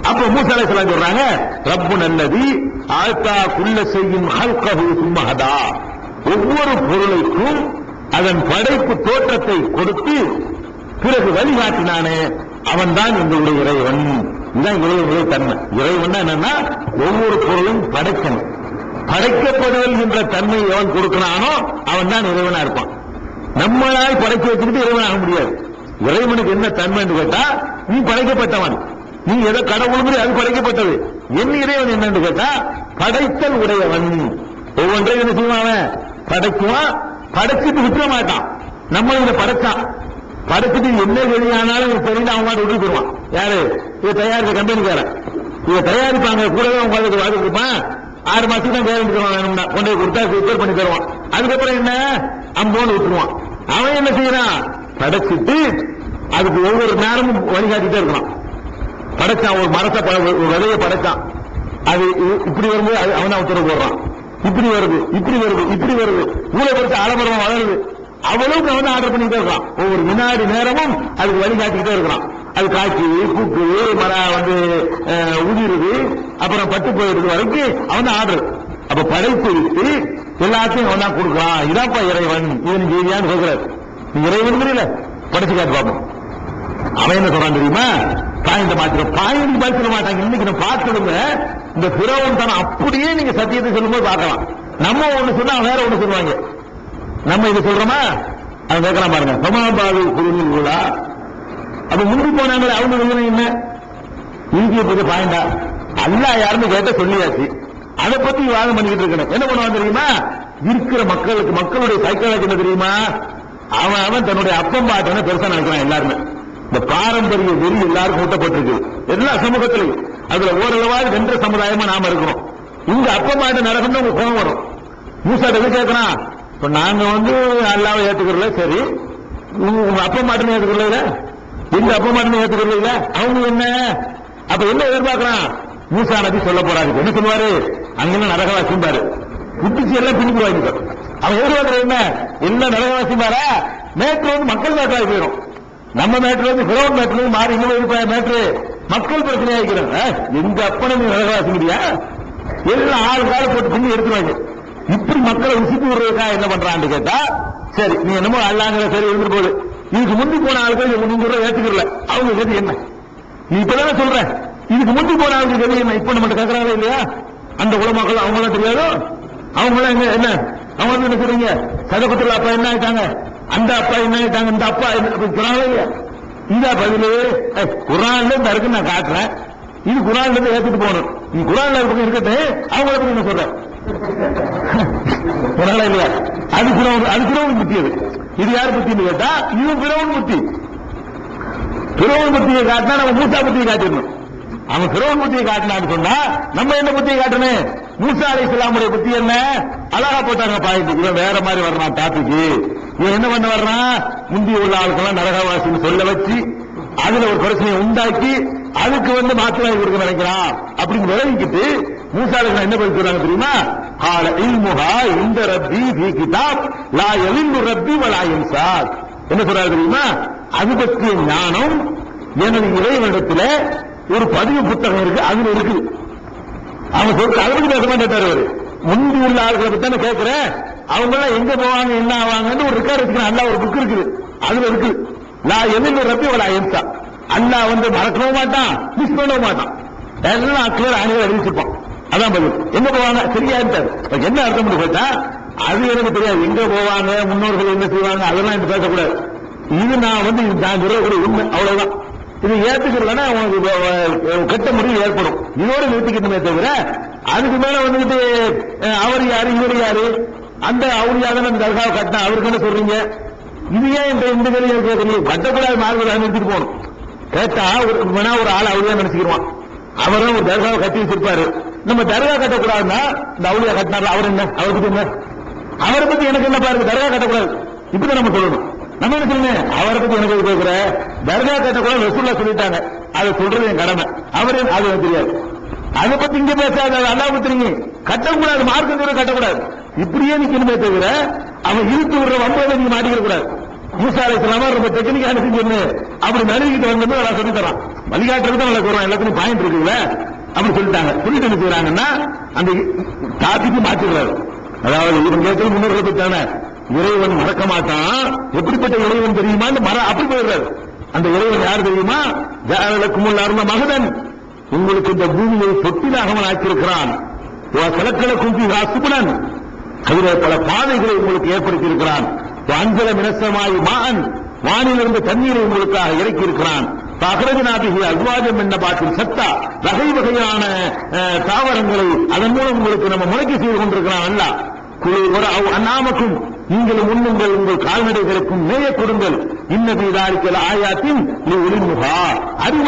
அப்ப மூசா அலைஹிஸ்ஸலாம் சொல்றாங்க, ரப்பு நல்லதி ஆத்தா குல்ல செய்யும் ஹல்கஹு சும்மஹதா, ஒவ்வொரு பொருளுக்கும் அதன் படைப்பு தோற்றத்தை கொடுத்து பிறகு வழிகாட்டினானே அவன் தான் எங்களுடைய இறைவன். இதுதான் இறைவனுடைய தன்மை. இறைவன் என்னன்னா ஒவ்வொரு பொருளும் படைக்கணும், படைக்கப்படுதல் என்ற தன்மை எவன் கொடுக்கிறானோ அவன் தான் இறைவனா இருப்பான். நம்மளால் படைக்க வச்சுக்கிட்டு இறைவன் ஆக முடியாது. இறைவனுக்கு என்ன தன்மை என்று கேட்டா, நீ படைக்கப்பட்டவன், நீ எதை கடவுள் அது படைக்கப்பட்டது. என் இறைவன் என்னன்னு கேட்டா படைத்தல் உடையவன். ஒவ்வொன்றையும் என்ன செய்வான், படைக்குவான், படைச்சிட்டு விட்டுற மாட்டான். நம்ம இதை படைச்சான், படைச்சிட்டு என்ன வெளியானாலும் தெரியல அவன் விட்டு போடுவான். யாரு இதை தயாரிக்க கம்பெனிக்காரன், இதை தயாரிப்பாங்க கூடவே உங்களுக்கு வாழ்க்கை இருப்பான். 6 மாசத்துக்கு தான் கேரண்டி தருவான், வேணும்னா கொண்டு போய் கொடுத்தா ரிப்பேர் பண்ணி தருவான். அதுக்கப்புறம் என்ன அம்போன்னு விட்டுருவான். அவன் என்ன செய்யறான், படைச்சிட்டு அதுக்கு ஒவ்வொரு நேரமும் வழிகாட்டிட்டே இருக்கான். படைச்சான் ஒரு மரத்தை விதைய படைச்சான், அது இப்படி வரும்போது அவன் தான் உத்தரவு போடுறான், இப்படி வருது இப்படி வருது இப்படி வருது, ஊழல் பறிச்சு ஆலமரமா வளருது, அவ்வளவுக்கு அவன் ஆர்டர் பண்ணிட்டே இருக்கான். ஒவ்வொரு வினாடி நேரமும் அதுக்கு வழிகாட்டிக்கிட்டே இருக்கிறான். அது காய்க்குது, பூக்குது, மரம் வந்து உதிருது, அப்புறம் பட்டு போயிடுது வரைக்கும் அவன் ஆர்டர். அப்ப படைத்து விட்டு எல்லாத்தையும் அவன் தான் கொடுக்கலாம். இதான்ப்பா இறைவன், இவன் ஜெயிலியான்னு கேட்கிறார். நீ இறைவன் தெரியல, படைச்சு காட்டு பார்ப்போம். அவன் என்ன சொல்றான் தெரியுமா, பாயிண்ட் மாத்திரம் பாயிண்ட் பாய் சொல்ல மாட்டாங்க. இன்னைக்கு நம்ம பார்த்துடுங்க, இந்த பிறவன் தானே அப்படியே நீங்க சத்தியத்தை சொல்லும்போது பார்க்கலாம். நம்ம ஒண்ணு சொன்னா வேற ஒண்ணு சொல்லுவாங்க. நம்ம இது சொல்றோமா, அது கேட்கலாம் பாருங்க. சமாபாது குழுவில் அப்ப முந்தி போனாங்களே அவங்க என்ன இந்திய பத்தி பாயிண்டா அல்லா யாருன்னு கேட்ட சொல்லியாச்சு. அதை பத்தி வாதம் பண்ணிக்கிட்டு இருக்கணும். என்ன பண்ணுவாங்க தெரியுமா, இருக்கிற மக்களுக்கு மக்களுடைய சைக்காலஜி என்ன தெரியுமா, அவன் தன்னுடைய அப்பம் பாட்டனை பெருசா நினைக்கிறான். எல்லாருமே இந்த பாரம்பரிய வெறி எல்லாருக்கும் ஊட்டப்பட்டிருக்கு எல்லா சமூகத்திலையும். அதுல ஓரளவாக வென்ற சமுதாயமா நாம இருக்கிறோம். இங்க அப்பம் பாட்டு நடக்கணும் உங்க கோபம் வரும். மூசா கேட்கறான், இப்ப நாங்க வந்து அல்லாவை ஏத்துக்கிறல, சரி உங்க அப்பா மாட்டேன்னு ஏத்துக்கல, எங்க அப்பா மாட்டேன்னு ஏத்துக்கல, அவங்க என்ன அப்ப என்ன எதிர்பார்க்கறான், மூசா நபி சொல்ல போறாரு. என்ன சொல்லுவாரு, அங்க நரகவாசிம்பாரு, புத்திச்சு எல்லாம் பிடிப்பு வாங்கிட்டு அவன் எதிர்பார்க்கிற என்ன, எல்லாம் நரகவாசிம்பாரா, மேட்ரு வந்து மக்கள் மேட்டராகி போயிடும். நம்ம மேட்ரு வந்து பிறவன் மேட்ரு மாறி இன்னும் மேட்ரு மக்கள் பிரச்சனையா இருக்கிறாங்க. எங்க அப்பனை நீ நரகவாசிங்கிறியா, எல்லாம் ஆள் கால போட்டு பின்னி எடுத்துருவாங்க. இப்படி மக்களை உசுப்பி விடுறதுக்கா என்ன பண்றான்னு கேட்டா, சரி நீ என்னமோ அல்லாங்கிற சரி இருந்து போகுது. இதுக்கு முந்தி போன ஆளுக்கு நீங்க ஏத்துக்கல, அவங்க கதி என்ன, நீ இப்பதானே சொல்ற, இதுக்கு முந்தி போன ஆளுக்கு கதி என்ன, இப்ப நம்ம கேட்கறாங்க இல்லையா, அந்த உலமாக்கள் அவங்களாம் தெரியாதோ, அவங்களாம் என்ன அவங்க என்ன சொல்றீங்க, சதபத்துல அப்பா என்ன ஆயிட்டாங்க, அந்த அப்பா என்ன ஆயிட்டாங்க, இந்த அப்பா சொல்றாங்களே இல்லையா. இந்த பதிலு குரான்ல இந்த இருக்கு நான் காட்டுறேன், இது குரான்ல இருந்து ஏத்துட்டு போகணும். நீ குரான்ல இருக்க இருக்கட்டு அவங்களுக்கு என்ன சொல்ற இல்லையா, அது பிறவன் புத்தி. அது இது யார் புத்தின்னு கேட்டா இது பிறவன் புத்தி. பிறவன் புத்தியை காட்டினா நம்ம மூசா புத்தியை காட்டிடணும். அவன் பிறவன் புத்தியை காட்டினான்னு சொன்னா நம்ம என்ன புத்தியை காட்டணும், மூசா அலைஹிஸ்ஸலாமுடைய புத்தி என்ன அழகா போட்டாங்க பாயிண்ட். இவன் வேற மாதிரி வர்றான் டாபிக், இவன் என்ன பண்ண வர்றான், முந்தி உள்ள ஆளுக்கெல்லாம் நரகவாசின்னு சொல்ல வச்சு அதுல ஒரு பிரச்சனையை உண்டாக்கி அதுக்கு வந்து மாத்திரை கொடுக்க நினைக்கிறான் அப்படின்னு விளைவிக்கிட்டு மூசாலுக்கு என்ன பதில் சொல்றாங்க தெரியுமா, கால இல்முஹா இந்த ரப்பி ஃபீ கிதாப் லா யலில்லு ரப்பி வலா யன்சா. என்ன சொல்றாரு தெரியுமா, அது பற்றிய ஞானம் எனது இறைவனிடத்துல ஒரு பதிவு புத்தகம் இருக்கு, அதுல இருக்கு. அவங்க சொல்ற அதை பத்தி பேச மாட்டாரு. முந்தி உள்ள ஆட்களை பத்தி தானே கேட்கிறேன், அவங்க எல்லாம் எங்க போவாங்க என்ன ஆவாங்கன்னு ஒரு ரெக்கார்டு வச்சுக்கிறேன். அல்லா ஒரு புக் இருக்குது, அதுல இருக்கு. லா யலில்லு ரப்பி வலா யன்சா. அல்லாஹ் வந்து மறக்கவும் மாட்டான், மிஸ் பண்ணவும் மாட்டான். எல்லாம் கிளியர் ஆணிகள் அறிவிச்சிருப்பான். அதான் பதில். எங்க போவாங்க சரியா இருந்தாரு, என்ன அர்த்தம் கேட்டா அது எனக்கு தெரியாது. எங்க போவாங்க, முன்னோர்கள் என்ன செய்வாங்க, அதெல்லாம் எனக்கு பேசக்கூடாது. இது நான் வந்து நான் சொல்லக்கூடிய உண்மை, அவ்வளவுதான். இது ஏத்துக்கிறதுனா உனக்கு கெட்ட முடிவு ஏற்படும். இதோட நிறுத்திக்கணுமே தவிர அதுக்கு மேல வந்துட்டு அவர் யாரு இவர் யாரு அந்த அவரியாக அந்த தர்காவை கட்டினா அவருக்கு என்ன சொல்றீங்க? இது ஏன் இந்த கேள்வி கேட்கறீங்க? கட்டக்கூடாது மாறுவதாக நிறுத்திட்டு போகணும். கேட்டா ஒரு ஆள் அவரியா நினைச்சுக்கிடுவான். அவரும் ஒரு தர்காவை கட்டி வச்சிருப்பாரு. நம்ம தர்கா கட்டக்கூடாதுன்னா இந்த அவளியா கட்டினார் அவர் என்ன அவருக்கு என்ன அவரை பத்தி எனக்கு என்ன பாருங்க, தர்கா கட்டக்கூடாது இப்பதான் நம்ம சொல்லணும். நம்ம என்ன சொல்லணும்? அவரை பத்தி எனக்கு கேட்கிற தர்கா கட்டக்கூடாது ரசூலுல்லாஹ் சொல்லிட்டாங்க, அதை சொல்றது என் கடமை. அவரே அது எனக்கு தெரியாது. அதை பத்தி இங்க பேசாத, அல்லாஹ் பத்திரிங்க கட்டக்கூடாது, மார்க்கத்தோட கட்டக்கூடாது, இப்படியே நிக்கணுமே தவிர அவன் இழுத்து விடுற வம்பதை நீங்க மாட்டிக்க கூடாது. மூசா அலைஹிஸ்ஸலாம் ரொம்ப டெக்னிக்கா செஞ்சு அப்படி நழுவிக்கிட்டு வந்தது நான் சொல்லி தரான். வழிகாட்டுறது தான் நல்லா எல்லாத்துக்கும் பாயிண்ட் இருக்குல்ல, அப்படி சொல்லிட்டாங்க. சொல்லிட்டு என்ன செய்யறாங்கன்னா அந்த டாபிக்கு மாற்றிடுறாரு. அதாவது இவன் கேட்கறது முன்னோர்களை பத்தான இறைவன் மறக்க மாட்டான், எப்படிப்பட்ட இறைவன் தெரியுமா அப்படி போயிடுறாரு. அந்த இறைவன் யார் தெரியுமா? ஜஅலகுமுல் அர்த மஹதன், உங்களுக்கு இந்த பூமியை சொத்திலாக அவன் ஆக்கியிருக்கிறான். கலக்கலக்கும் ஃபீஹா சுபுலன், அதிலே பல பாதைகளை உங்களுக்கு ஏற்படுத்தி இருக்கிறான். அஞ்சல மினசமாய் மான், வானிலிருந்து தண்ணீரை உங்களுக்காக இறக்கி இருக்கிறான். அகரஜனாபிகி அல்வாஜம் என்ற பாட்டில் சத்தா வகை வகையான தாவரங்களை அதன் மூலம் உங்களுக்கு நம்ம முளைக்க செய்து கொண்டிருக்கிறான். அல்ல ஒரு அண்ணாமக்கும் நீங்களும் உண்ணுங்கள், உங்கள் கால்நடைகளுக்கும் மேய கொடுங்கள். இன்னபி தாரிக்கல் ஆயாத்தின் ஒளிமுகா அறிவுரை